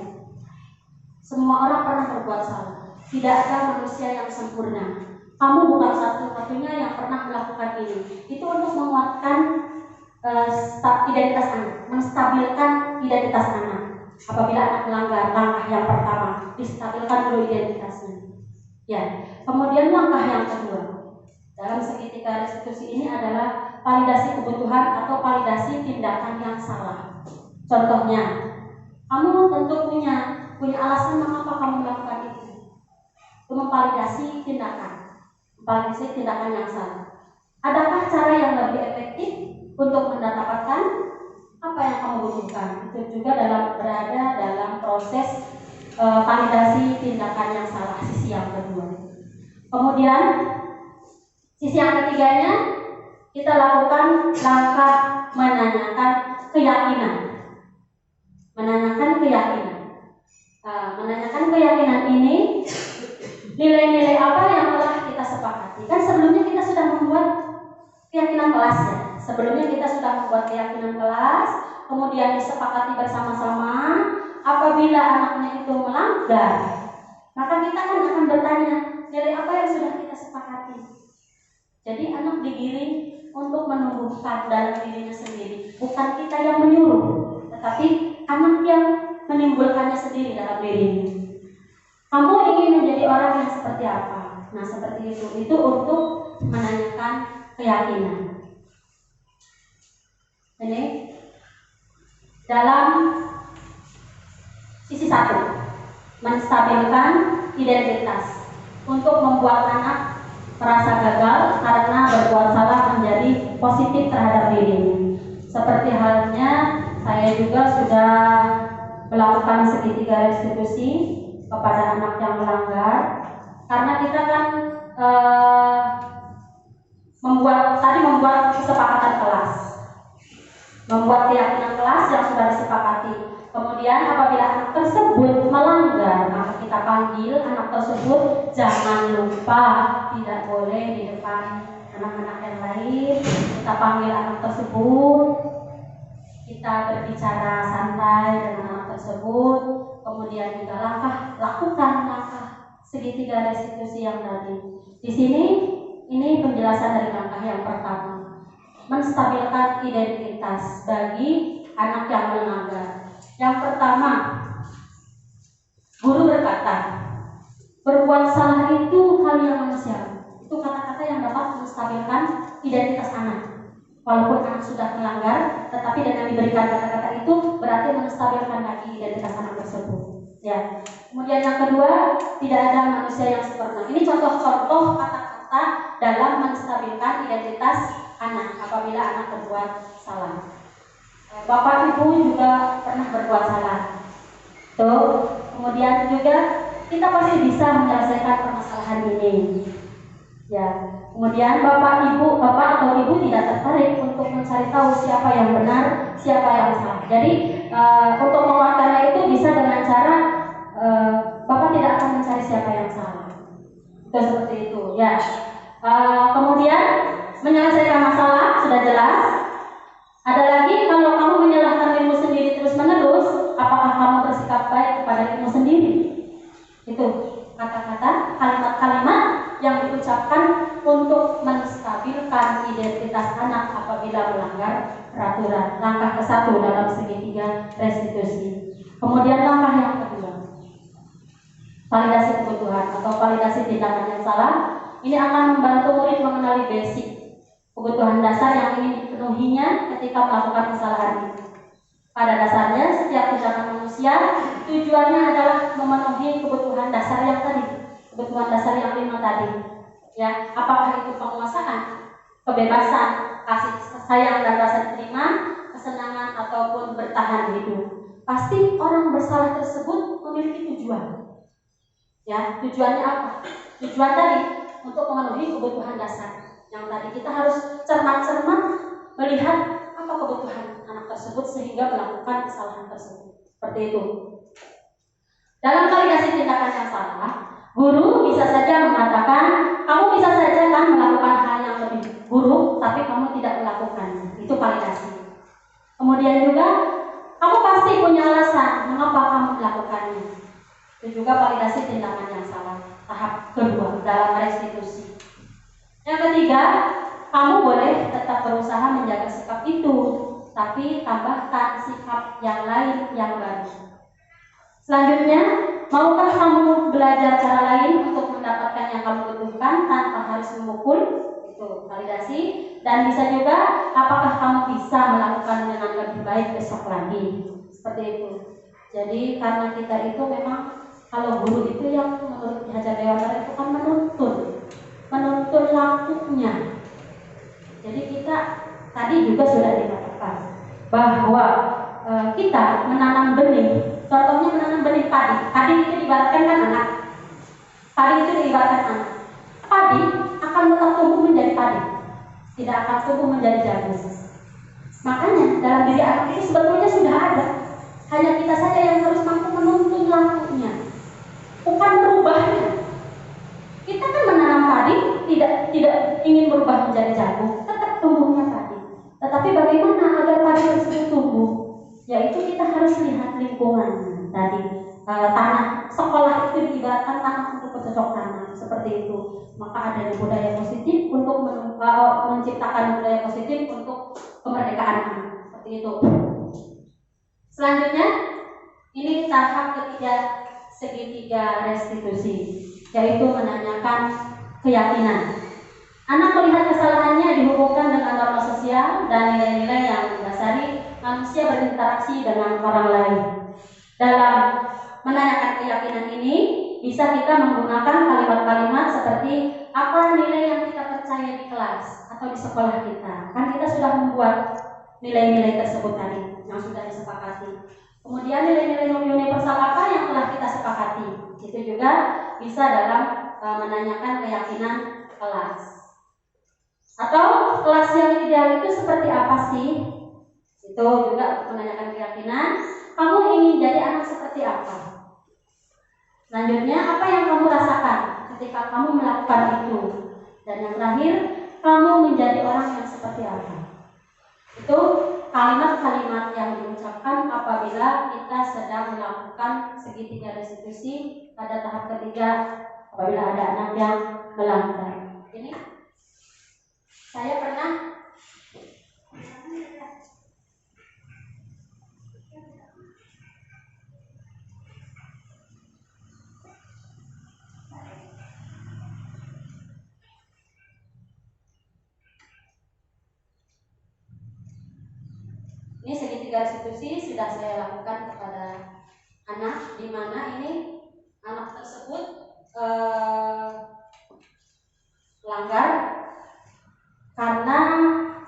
Semua orang pernah berbuat salah. Tidak ada manusia yang sempurna. Kamu bukan satu-satunya yang pernah melakukan ini. Itu untuk menguatkan identitas anak, menstabilkan identitas anak. Apabila anak melanggar, langkah yang pertama distabilkan dulu identitasnya. Ya, kemudian langkah yang kedua dalam segitiga restitusi ini adalah validasi kebutuhan atau validasi tindakan yang salah. Contohnya, kamu tentu punya punya alasan mengapa kamu melakukan itu. Itu memvalidasi tindakan yang salah. Adakah cara yang lebih efektif untuk mendapatkan apa yang kamu butuhkan? Itu juga berada dalam proses validasi tindakan yang salah, sisi yang kedua. Kemudian sisi yang ketiganya, kita lakukan langkah menanyakan keyakinan. Menanyakan keyakinan ini, nilai-nilai apa yang telah kita sepakati. Kan sebelumnya kita sudah membuat keyakinan kelas ya. Sebelumnya kita sudah membuat keyakinan kelas, kemudian disepakati bersama-sama. Apabila anaknya itu melanggar, maka kita kan akan bertanya, nilai apa yang sudah kita sepakati. Jadi anak digiring untuk menumbuhkan dalam dirinya sendiri. Bukan kita yang menyuruh, tetapi anak yang menimbulkannya sendiri dalam dirinya. Kamu ingin menjadi orang yang seperti apa? Nah, seperti itu. Itu untuk menanyakan keyakinan. Ini dalam sisi satu, menstabilkan identitas untuk membuat anak merasa gagal karena berbuat salah menjadi positif terhadap dirinya. Seperti halnya saya juga sudah melakukan segitiga restitusi kepada anak yang melanggar, karena kita kan membuat kesepakatan kelas, membuat keyakinan kelas yang sudah disepakati. Kemudian apabila anak tersebut melanggar, maka kita panggil anak tersebut. Jangan lupa tidak boleh di depan anak-anak yang lain. Kita panggil anak tersebut, kita berbicara santai dengan anak tersebut. Kemudian juga lakukan langkah segitiga restitusi yang tadi. Di sini ini penjelasan dari langkah yang pertama, menstabilkan identitas bagi anak yang melanggar. Yang pertama, guru berkata, berbuat salah itu hal yang manusiawi. Itu kata-kata yang dapat menstabilkan identitas anak. Walaupun anak sudah melanggar, tetapi dengan diberikan kata-kata itu berarti menstabilkan lagi identitas anak tersebut. Ya. Kemudian yang kedua, tidak ada manusia yang sempurna. Ini contoh-contoh kata-kata dalam menstabilkan identitas anak apabila anak berbuat salah. Bapak Ibu juga pernah berbuat salah. Tuh, kemudian juga kita pasti bisa menyelesaikan permasalahan ini. Ya, kemudian Bapak atau Ibu tidak tertarik untuk mencari tahu siapa yang benar, siapa yang salah. Jadi untuk menguatkannya itu bisa dengan cara Bapak tidak akan mencari siapa yang salah. Itu seperti itu. Ya. Kemudian menyelesaikan masalah sudah jelas. Ada lagi, kalau kamu menyalahkan dirimu sendiri terus-menerus, apakah kamu bersikap baik kepada dirimu sendiri? Itu kata-kata, kalimat-kalimat yang diucapkan untuk menstabilkan identitas anak apabila melanggar peraturan. Langkah ke-1 dalam segitiga restitusi. Kemudian langkah yang kedua, validasi kebutuhan atau validasi tindakan yang salah. Ini akan membantu murid mengenali basic kebutuhan dasar yang ingin dipenuhinya ketika melakukan kesalahan itu. Pada dasarnya, setiap tindakan manusia tujuannya adalah memenuhi kebutuhan dasar yang tadi, kebutuhan dasar yang 5 tadi. Ya, apakah itu penguasaan, kebebasan, kasih sayang dan rasa terima, kesenangan ataupun bertahan hidup. Pasti orang bersalah tersebut memiliki tujuan. Ya, tujuannya apa? Tujuan tadi untuk memenuhi kebutuhan dasar. Yang tadi kita harus cermat-cermat melihat apa kebutuhan anak tersebut sehingga melakukan kesalahan tersebut. Seperti itu. Dalam validasi tindakan yang salah, guru bisa saja mengatakan, kamu bisa saja kan melakukan hal yang lebih buruk, tapi kamu tidak melakukannya. Itu validasi. Kemudian juga, kamu pasti punya alasan mengapa kamu melakukannya. Itu juga validasi tindakan yang salah. Tahap kedua dalam restitusi. Yang ketiga, kamu boleh tetap berusaha menjaga sikap itu, tapi tambahkan sikap yang lain yang baru. Selanjutnya, maukah kamu belajar cara lain untuk mendapatkan yang kamu butuhkan tanpa harus memukul? Itu validasi. Dan bisa juga, apakah kamu bisa melakukan dengan lebih baik besok lagi? Seperti itu. Jadi karena kita itu memang kalau guru itu yang menurut Ki Hajar Dewantara itu kan menuntun lakunya. Jadi kita tadi juga sudah dikatakan bahwa kita menanam benih. Contohnya menanam benih padi. Padi itu diibaratkan kan anak. Padi itu diibaratkan anak. Padi akan tetap tumbuh menjadi padi, tidak akan tumbuh menjadi jagung. Makanya dalam diri anak itu sebetulnya sudah ada. Hanya kita saja yang harus mampu menuntun lakunya, bukan merubahnya. Kita kan menanam padi tidak ingin berubah menjadi jagung, tetap tumbuhnya padi. Tetapi bagaimana agar padi tersebut tumbuh? Yaitu kita harus lihat lingkungan tadi. Tanah sekolah itu diibaratkan tanah untuk bercocok tanam seperti itu. Maka ada budaya positif untuk menciptakan budaya positif untuk kemerdekaan anak seperti itu. Selanjutnya ini tahap ketiga segitiga restitusi, yaitu menanyakan keyakinan. Anak melihat kesalahannya dihubungkan dengan norma sosial dan nilai-nilai yang mendasari manusia berinteraksi dengan orang lain. Dalam menanyakan keyakinan ini, bisa kita menggunakan kalimat-kalimat seperti apa nilai yang kita percaya di kelas atau di sekolah kita. Kan kita sudah membuat nilai-nilai tersebut tadi yang sudah disepakati. Kemudian nilai-nilai universal apa yang telah kita sepakati. Itu juga bisa dalam menanyakan keyakinan kelas. Atau kelas yang ideal itu seperti apa sih? Itu juga menanyakan keyakinan. Kamu ingin jadi anak seperti apa? Selanjutnya, apa yang kamu rasakan ketika kamu melakukan itu? Dan yang terakhir, kamu menjadi orang yang seperti apa? Itu kalimat-kalimat yang diucapkan apabila kita sedang melakukan segitiga restitusi pada tahap ketiga apabila ada anak yang melanggar. Ini saya pernah ini segitiga restitusi sudah saya lakukan kepada anak, di mana ini anak tersebut langgar karena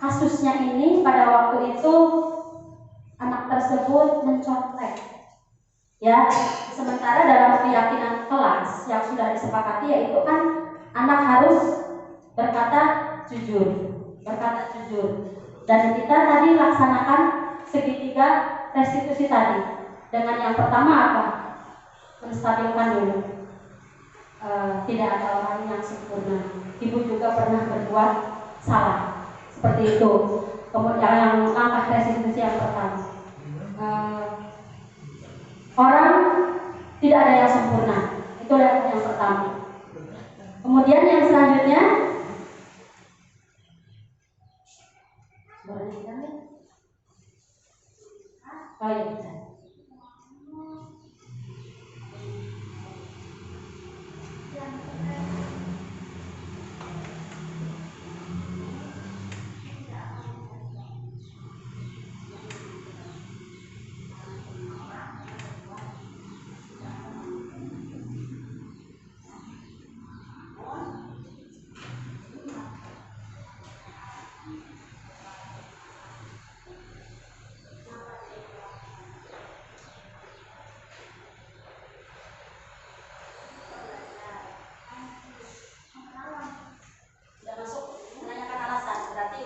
kasusnya ini pada waktu itu anak tersebut mencontek, ya. Sementara dalam keyakinan kelas yang sudah disepakati yaitu kan anak harus berkata jujur. Dan kita tadi laksanakan segitiga restitusi tadi. Dengan yang pertama apa? Menstabilkan dulu. Tidak ada orang yang sempurna. Ibu juga pernah berbuat salah. Seperti itu. Kemudian yang langkah restitusi yang pertama. Orang tidak ada yang sempurna. Itu langkah yang pertama. Kemudian yang selanjutnya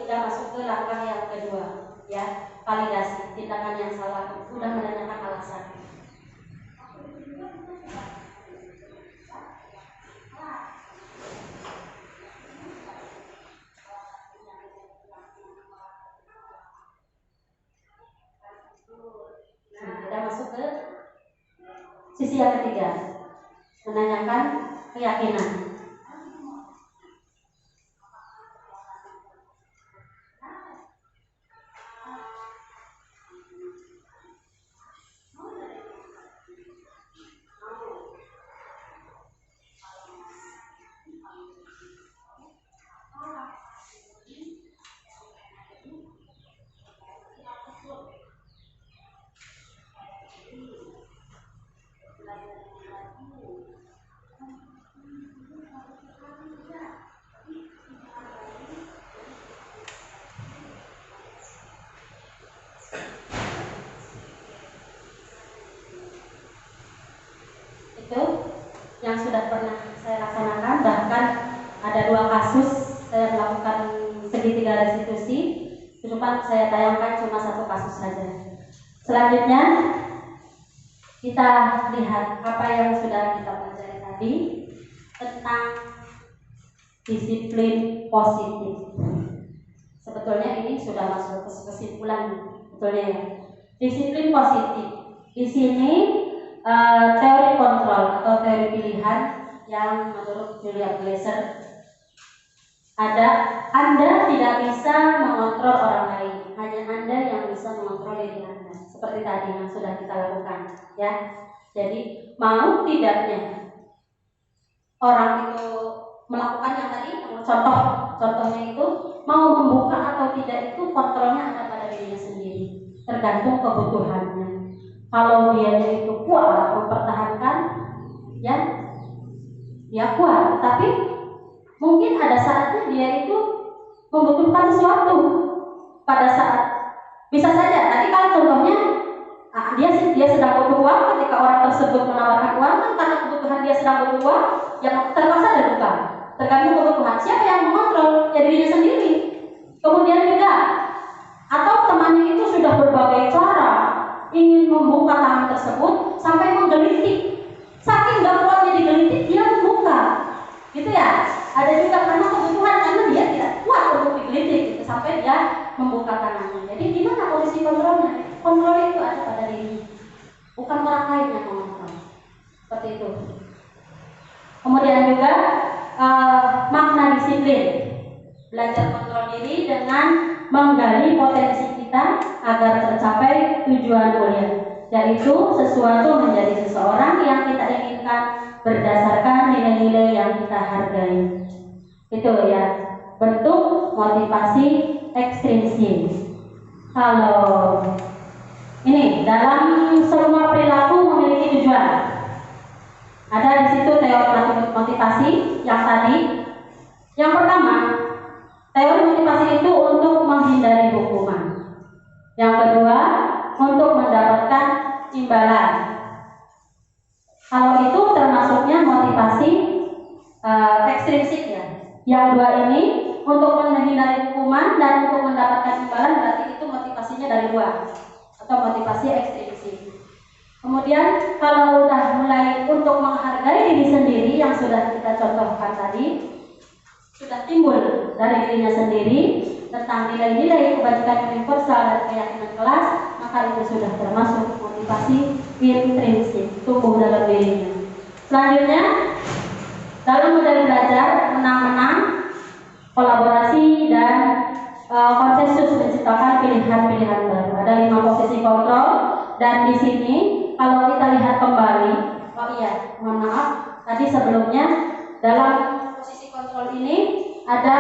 sudah masuk ke langkah yang kedua, ya, validasi tindakan yang salah, sudah menanyakan alasan. Kita masuk ke sisi yang ketiga, menanyakan keyakinan. depan saya tayangkan cuma satu kasus saja. Selanjutnya kita lihat apa yang sudah kita pelajari tadi tentang disiplin positif. Sebetulnya ini sudah masuk ke kesimpulan, betulnya ya. Disiplin positif. Di sini teori kontrol atau teori pilihan yang menurut Julian Glaser ada, Anda tidak bisa mengontrol orang lain, hanya Anda yang bisa mengontrol diri Anda. Seperti tadi yang sudah kita lakukan, ya. Jadi mau tidaknya orang itu melakukan yang tadi, contohnya itu mau membuka atau tidak itu kontrolnya ada pada dirinya sendiri, tergantung kebutuhannya. Kalau dia itu kuat mempertahankan, ya dia kuat. Tapi mungkin ada saatnya dia itu membutuhkan sesuatu. Pada saat bisa saja tadi kalau contohnya dia sedang butuh uang, ketika orang tersebut menawarkan uang kan karena kebutuhan dia sedang butuh uang, yang terpaksa dan bukan. Tergantung kebutuhan siapa yang mengontrol, ya dirinya sendiri. Kemudian juga atau temannya itu sudah berbagai cara ingin membuka tangan tersebut sampai menggelitik. Saking gak kuatnya digelitik dia membuka, gitu ya. Ada juga karena kebutuhan, karena dia tidak kuat untuk digelitik, gitu, sampai dia membuka tangannya. Jadi di mana posisi kontrolnya? Kontrol itu ada pada diri, bukan orang lain yang mengontrol. Seperti itu. Kemudian juga makna disiplin, belajar kontrol diri dengan menggali potensi kita agar tercapai tujuan mulia, yaitu sesuatu menjadi seseorang yang kita inginkan berdasarkan nilai-nilai yang kita hargai. Itu ya, bentuk motivasi ekstrinsik. Kalau ini dalam semua perilaku memiliki tujuan. Ada di situ teori motivasi yang tadi. Yang pertama, teori motivasi itu untuk menghindari hukuman. Yang kedua, untuk mendapatkan imbalan. Kalau itu termasuknya motivasi ekstrinsik ya. Yang dua ini untuk menghindari hukuman dan untuk mendapatkan imbalan, berarti itu motivasinya dari luar atau motivasi ekstrinsik. Kemudian kalau udah mulai untuk menghargai diri sendiri yang sudah kita contohkan tadi, sudah timbul dari dirinya sendiri tentang nilai-nilai kebajikan universal dan keyakinan kelas, maka itu sudah termasuk motivasi intrinsik, tumbuh dalam dirinya. Selanjutnya, dalam model belajar menang-menang, kolaborasi dan konsensus menciptakan pilihan-pilihan baru. Ada 5 posisi kontrol dan di sini kalau kita lihat kembali, mohon maaf, tadi sebelumnya dalam posisi kontrol ini ada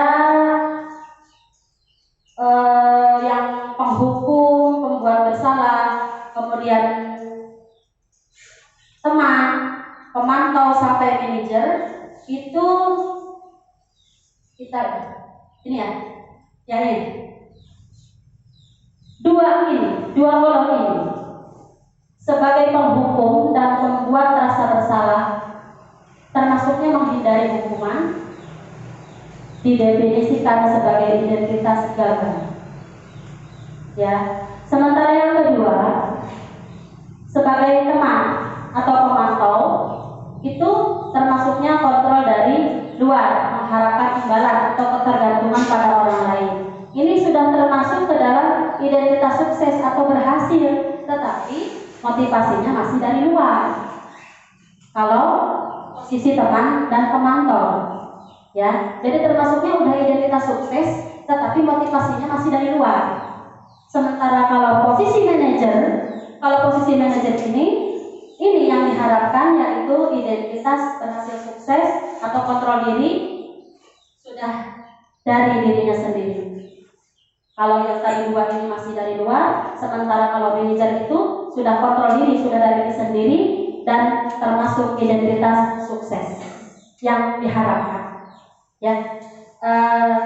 yang penghukum, pembuat bersalah, kemudian teman, pemantau sampai manajer. Itu kita ini ya ini dua golongan ini sebagai penghukum dan pembuat rasa bersalah, termasuknya menghindari hukuman, didefinisikan sebagai identitas gagal. Ya, sementara yang kedua sebagai teman atau pemantau itu termasuknya kontrol dari luar, mengharapkan imbalan atau ketergantungan pada orang lain. Ini sudah termasuk ke dalam identitas sukses atau berhasil, tetapi motivasinya masih dari luar. Kalau posisi teman dan pemantau, ya, jadi termasuknya udah identitas sukses, tetapi motivasinya masih dari luar. Sementara kalau posisi manajer ini yang diharapkan yaitu identitas berhasil sukses atau kontrol diri sudah dari dirinya sendiri. Kalau yang tadi dua ini masih dari luar, sementara kalau manajer itu sudah kontrol diri, sudah dari diri sendiri dan termasuk identitas sukses yang diharapkan. Ya,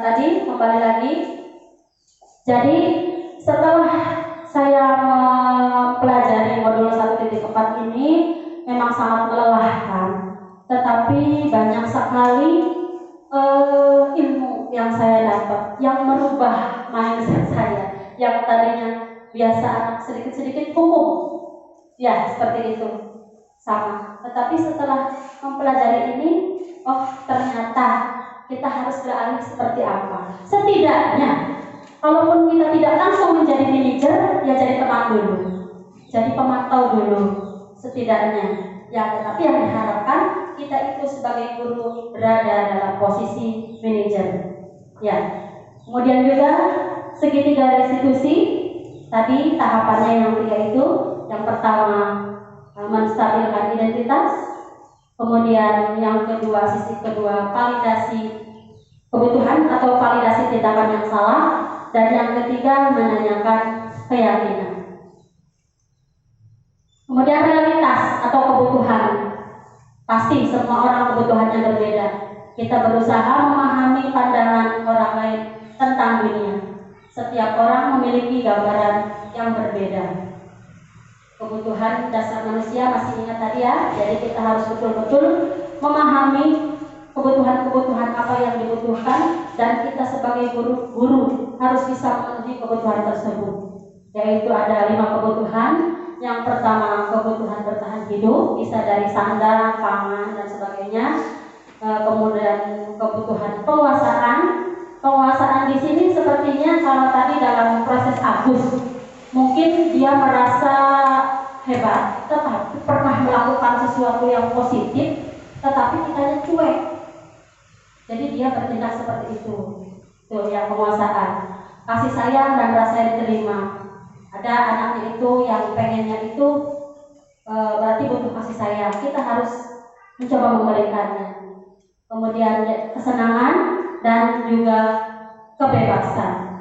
tadi kembali lagi. Jadi setelah saya mempelajari modul 1.4 ini memang sangat melelahkan, tetapi banyak sekali ilmu yang saya dapat yang merubah mindset saya, yang tadinya biasa anak sedikit-sedikit hukum, ya seperti itu sama. Tetapi setelah mempelajari ini, oh ternyata kita harus beralih seperti apa. Setidaknya, kalaupun kita tidak langsung menjadi manajer, ya jadi teman dulu, jadi pemantau dulu, setidaknya. Ya, tetapi yang diharapkan kita itu sebagai guru berada dalam posisi manajer. Ya, kemudian juga segitiga restitusi. Tadi tahapannya yang 3 itu. Yang pertama menstabilkan identitas. Kemudian yang kedua, sisi kedua, validasi kebutuhan atau validasi tindakan yang salah. Dan yang ketiga, menanyakan keyakinan. Kemudian realitas atau kebutuhan. Pasti semua orang kebutuhannya berbeda. Kita berusaha memahami pandangan orang lain tentang dunia. Setiap orang memiliki gambaran yang berbeda. Kebutuhan dasar manusia, masih ingat tadi ya. Jadi kita harus betul-betul memahami kebutuhan-kebutuhan apa yang dibutuhkan, dan kita sebagai guru harus bisa memenuhi kebutuhan tersebut. Yaitu ada 5 kebutuhan. Yang pertama, kebutuhan bertahan hidup, bisa dari sandang, pangan, dan sebagainya. Kemudian kebutuhan penguasaan. Penguasaan di sini sepertinya kalau tadi dalam proses Agus, mungkin dia merasa hebat, tetapi pernah melakukan sesuatu yang positif, tetapi kitanya cuek. Jadi dia bertindak seperti itu. Itu yang penguasaan. Kasih sayang dan rasa diterima. Ada anaknya itu yang pengennya itu berarti butuh kasih sayang. Kita harus mencoba memberikannya. Kemudian kesenangan dan juga kebebasan.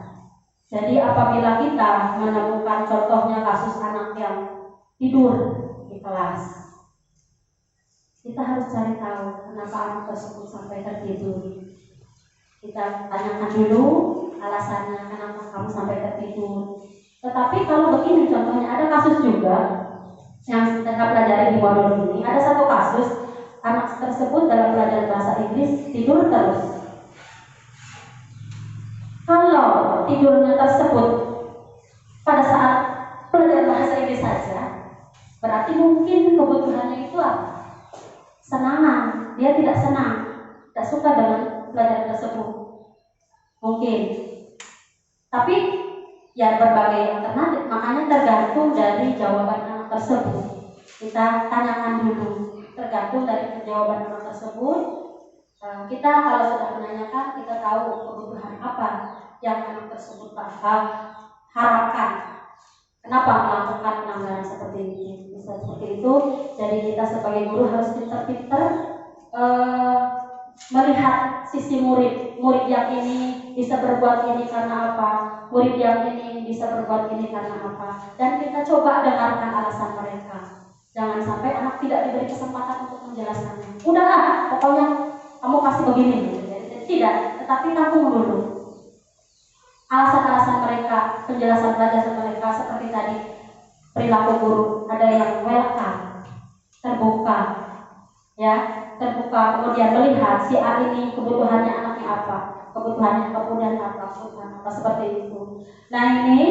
Jadi apabila kita menemukan contohnya kasus anak yang tidur di kelas, kita harus cari tahu kenapa anak tersebut sampai tertidur. Kita tanyakan dulu alasannya kenapa kamu sampai tertidur. Tetapi kalau begini contohnya, ada kasus juga yang kita pelajari di modul ini. Ada satu kasus anak tersebut dalam pelajaran bahasa Inggris tidur terus. Kalau tidurnya tersebut pada saat pelajaran bahasa Inggris saja, berarti mungkin kebutuhannya itu apa? Senangan. Dia tidak senang, tidak suka dengan pelajaran tersebut. Mungkin. Tapi ya berbagai alternatif, makanya tergantung dari jawaban anak tersebut. Kita tanyakan dulu, tergantung dari jawaban anak tersebut. Kita kalau sudah menanyakan, kita tahu kebutuhan apa yang anak tersebut harapkan. Kenapa melakukan pelanggaran seperti ini? Bisa seperti itu. Jadi kita sebagai guru harus pintar-pintar melihat sisi murid yang ini bisa berbuat ini karena apa, murid yang ini bisa berbuat ini karena apa, dan kita coba dengarkan alasan mereka. Jangan sampai anak tidak diberi kesempatan untuk menjelaskannya. Udahlah, pokoknya kamu kasih begini. Tidak, tetapi tampung dulu alasan-alasan mereka, penjelasan mereka. Seperti tadi perilaku guru, ada yang welcome, terbuka, ya. Terbuka, kemudian melihat si A ini kebutuhannya anaknya apa, kebutuhannya kemudian apa, kebutuhan apa, seperti itu. Nah ini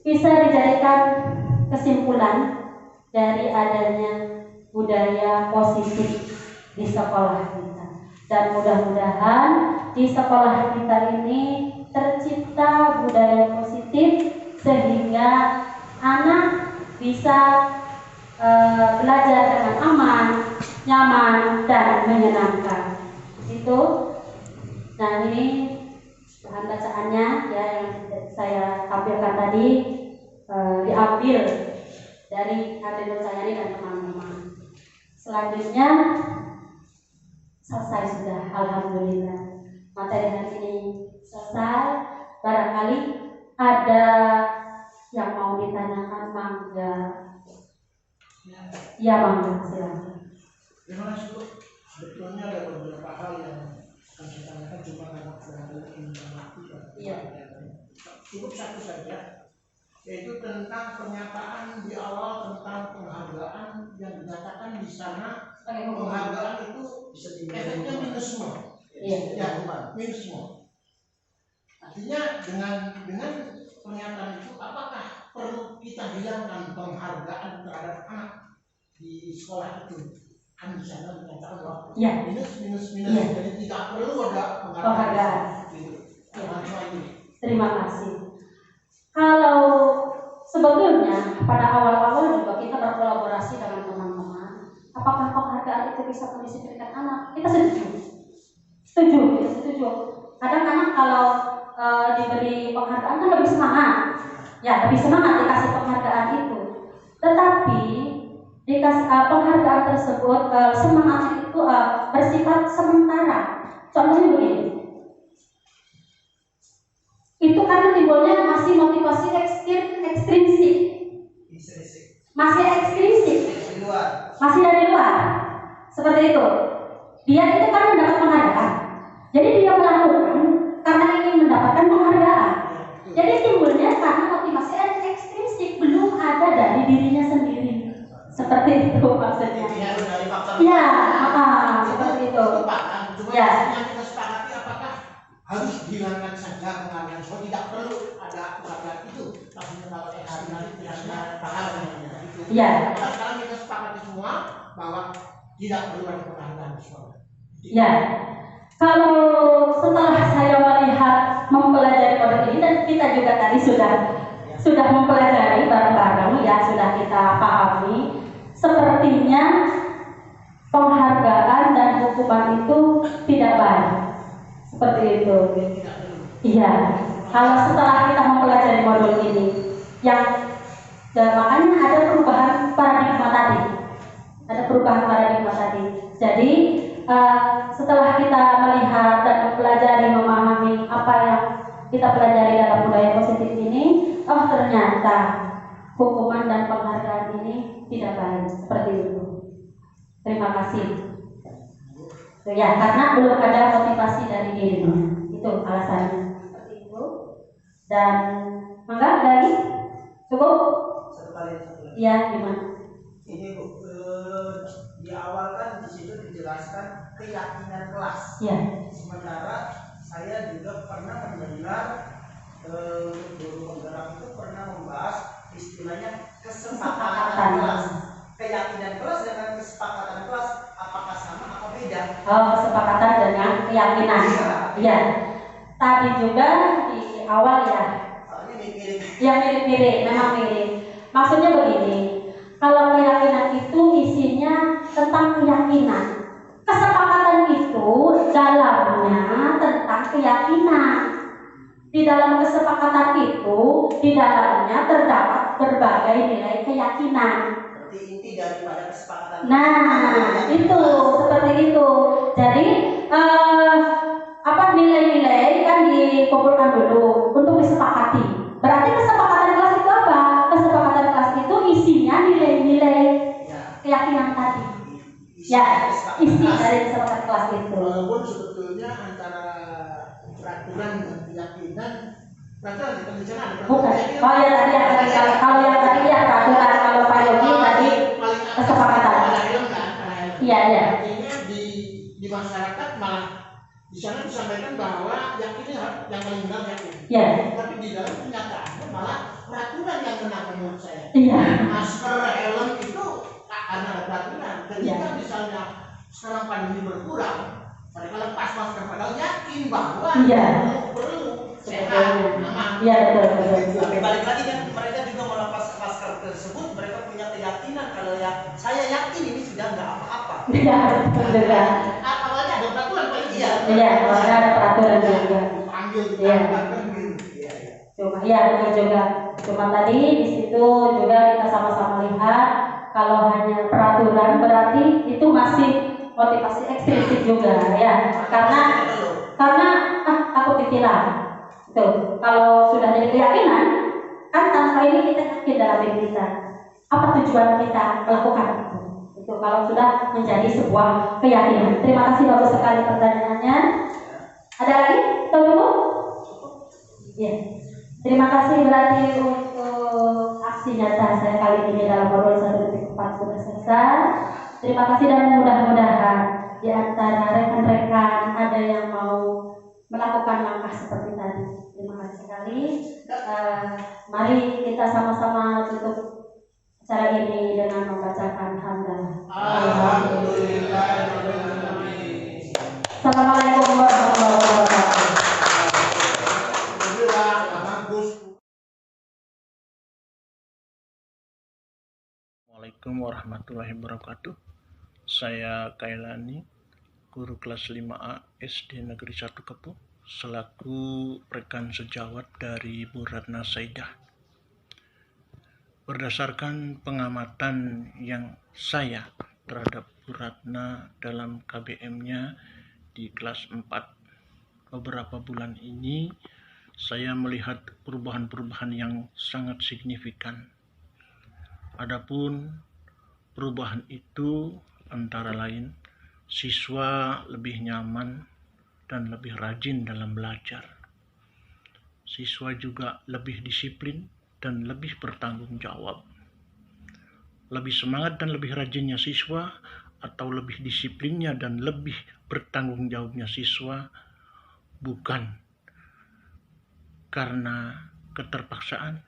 bisa dijadikan kesimpulan dari adanya budaya positif di sekolah kita. Dan mudah-mudahan di sekolah kita ini tercipta budaya positif sehingga anak bisa belajar dengan aman, nyaman, dan menyenangkan. Itu. Nah ini bahan bacaannya ya yang saya tampilkan tadi, diambil dari Hadi Nur Cahyani dan teman-teman. Selanjutnya selesai sudah, alhamdulillah. Materi hari ini selesai. Barangkali ada yang mau ditanyakan, mangga. Ya mangga, silakan. Terima kasih Bu. Sebetulnya ada beberapa hal yang akan saya tanyakan, cuma karena barangkali ingin waktu. Iya. Cukup satu saja, yaitu tentang pernyataan di awal tentang penghargaan yang dikatakan di sana. Penghargaan itu efeknya minus semua. Iya. Ya, minus semua. Artinya dengan pernyataan itu apakah perlu kita hilangkan penghargaan terhadap anak di sekolah itu? Kan di sana dikatakan bahwa Ya. minus, Ya. jadi tidak perlu ada Penghargaan. Gitu. Ya. Cuma ini. Terima kasih. Kalau sebetulnya pada awal-awal juga kita berkolaborasi dengan teman-teman, apakah penghargaan itu bisa mendisiplinkan anak? Kita setuju. Kita setuju. Kadang anak kalau diberi penghargaan kan lebih semangat. Ya, lebih semangat dikasih penghargaan itu. Tetapi dikasih penghargaan tersebut semangatnya itu bersifat sementara. Contohnya begini. Itu karena timbulnya masih motivasi ekstrinsik. Masih ekstrinsik. Masih dari luar. Seperti itu. Dia itu kan mendapat penghargaan. Jadi dia melakukan karena ingin mendapatkan penghargaan. Jadi timbulnya karena motivasi ekstrinsik belum ada dari dirinya sendiri. Seperti itu maksudnya. Ya, seperti itu. Ya. Yang kita sepakati apakah harus dihilangkan saja penghargaan? So tidak perlu ada penghargaan itu. Maksudnya kalau hari tidak ada penghargaan itu. Ya. Sekarang kita sepakati semua bahwa tidak perlu ada penghargaan di sekolah. Ya. Kalau setelah saya melihat mempelajari model ini dan kita juga tadi sudah mempelajari bareng-bareng ya, sudah kita pahami, sepertinya penghargaan dan hukuman itu tidak baik. Seperti itu. Iya. Kalau setelah kita mempelajari modul ini, makanya ada perubahan paradigma tadi. Jadi setelah kita melihat dan mempelajari, memahami apa yang kita pelajari dalam budaya positif ini, ternyata hukuman dan penghargaan ini tidak baik. Seperti itu. Terima kasih. Ya, karena belum ada motivasi dari dirinya. Itu alasannya. Seperti itu. Dan enggak lagi? Cukup? Satu kali. Iya, gimana? Ini Bu, di awal kan di situ dijelaskan keyakinan kelas. Iya. Sementara saya juga pernah mendengar guru penggerak itu pernah membahas istilahnya kesepakatan kelas. Keyakinan kelas dengan kesepakatan kelas apakah sama atau beda? Kesepakatan dengan keyakinan. Iya. Tadi juga di awal ya. Soalnya mirip-mirip. Ya mirip-mirip, memang mirip. Maksudnya begini, kalau keyakinan itu isinya tentang keyakinan. Kesepakatan itu dalamnya tentang keyakinan. Di dalam kesepakatan itu, di dalamnya terdapat berbagai nilai keyakinan. Berarti inti daripada kesepakatan. Nah, itu seperti itu. Jadi nilai-nilai kan dikumpulkan dulu untuk disepakati. Berarti kesepakatan kelas itu apa? Kesepakatan kelas itu isinya nilai-nilai keyakinan tadi. Ya, isi dari kesepakatan kelas itu. Walaupun sebetulnya antara peraturan dan keyakinan, peraturan di sana ada Bukan. Oh ya tadi kalau yang tadi ya peraturan, kalau Pak Yogi tadi kesepakatan. Iya. Artinya di masyarakat malah di sana disampaikan bahwa yakin yang paling benar yakin. Iya. Tapi di dalam kenyataannya malah peraturan yang benar menurut saya. Iya. Masker, helm itu karena ada peraturan. Ketika misalnya sekarang pandemi berkurang, mereka lepas masker padahal yakin bahwa perlu sehat, aman. Iya betul. Tapi balik lagi kan mereka juga melepas masker tersebut, mereka punya keyakinan kalau saya yakin ini sudah nggak apa-apa. Iya betul juga. Awalnya ada peraturan paling Iya, awalnya ada peraturan juga. Panggil Iya. Iya. Betul juga. Cuma tadi di situ juga kita sama-sama lihat kalau hanya peraturan berarti itu masih motivasi ekstrinsik juga ya. Karena takut ditilang. Tuh, kalau sudah jadi keyakinan, kan tanpa ini kita yakin dalam diri kita. Apa tujuan kita melakukan itu? Itu kalau sudah menjadi sebuah keyakinan. Terima kasih bagus sekali pertanyaannya. Ada lagi? Tunggu. Ya. Terima kasih berarti untuk aksi nyata saya kali ini dalam modul 1.4 sudah selesai. Terima kasih dan mudah-mudahan di antara rekan-rekan ada yang mau melakukan langkah seperti tadi. Terima kasih sekali. Mari kita sama-sama tutup acara ini dengan membacakan hamdalah. Assalamualaikum warahmatullahi wabarakatuh. Assalamualaikum warahmatullahi wabarakatuh. Saya Kailani, guru kelas 5A SD Negeri 1 Kepuh, selaku rekan sejawat dari Bu Ratna Saidah. Berdasarkan pengamatan yang saya terhadap Bu Ratna dalam KBM-nya di kelas 4, beberapa bulan ini saya melihat perubahan-perubahan yang sangat signifikan. Adapun perubahan itu antara lain siswa lebih nyaman dan lebih rajin dalam belajar. Siswa juga lebih disiplin dan lebih bertanggung jawab. Lebih semangat dan lebih rajinnya siswa atau lebih disiplinnya dan lebih bertanggung jawabnya siswa bukan karena keterpaksaan,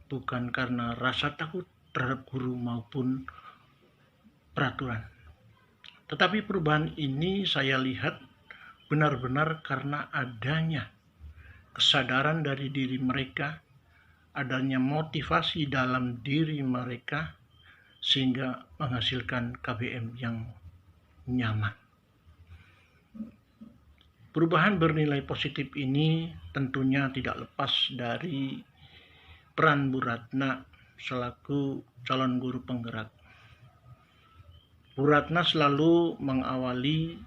bukan karena rasa takut terhadap guru maupun peraturan. Tetapi perubahan ini saya lihat benar-benar karena adanya kesadaran dari diri mereka, adanya motivasi dalam diri mereka sehingga menghasilkan KBM yang nyaman. Perubahan bernilai positif ini tentunya tidak lepas dari peran Bu Ratna selaku calon guru penggerak. Bu Ratna selalu mengawali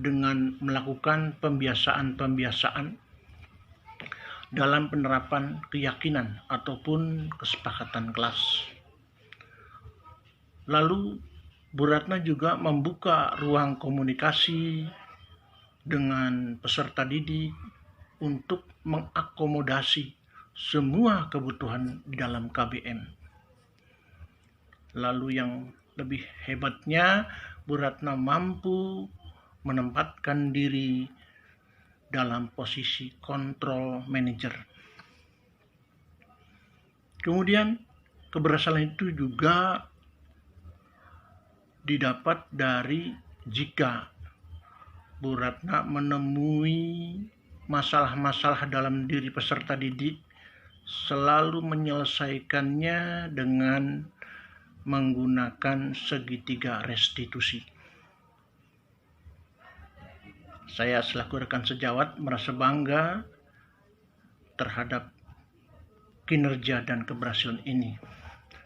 dengan melakukan pembiasaan-pembiasaan dalam penerapan keyakinan ataupun kesepakatan kelas. Lalu Bu Ratna juga membuka ruang komunikasi dengan peserta didik untuk mengakomodasi semua kebutuhan di dalam KBM. Lalu yang lebih hebatnya, Bu Ratna mampu menempatkan diri dalam posisi kontrol manager. Kemudian keberhasilan itu juga didapat dari jika Bu Ratna menemui masalah-masalah dalam diri peserta didik, selalu menyelesaikannya dengan menggunakan segitiga restitusi. Saya selaku rekan sejawat merasa bangga terhadap kinerja dan keberhasilan ini.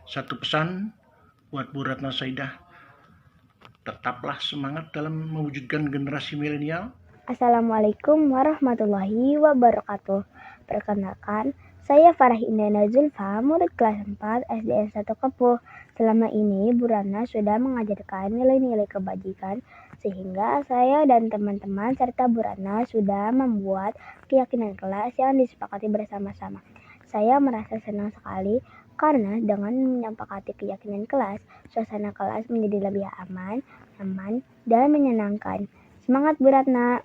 Satu pesan buat Bu Ratna Saidah, tetaplah semangat dalam mewujudkan generasi milenial. Assalamualaikum warahmatullahi wabarakatuh. Perkenalkan, saya Farah Indana Zulfa, murid kelas 4 SDN 1 Kepuh. Selama ini, Bu Ratna sudah mengajarkan nilai-nilai kebajikan, sehingga saya dan teman-teman serta Bu Ratna sudah membuat keyakinan kelas yang disepakati bersama-sama. Saya merasa senang sekali karena dengan menyepakati keyakinan kelas, suasana kelas menjadi lebih aman, nyaman, dan menyenangkan. Semangat Bu Ratna!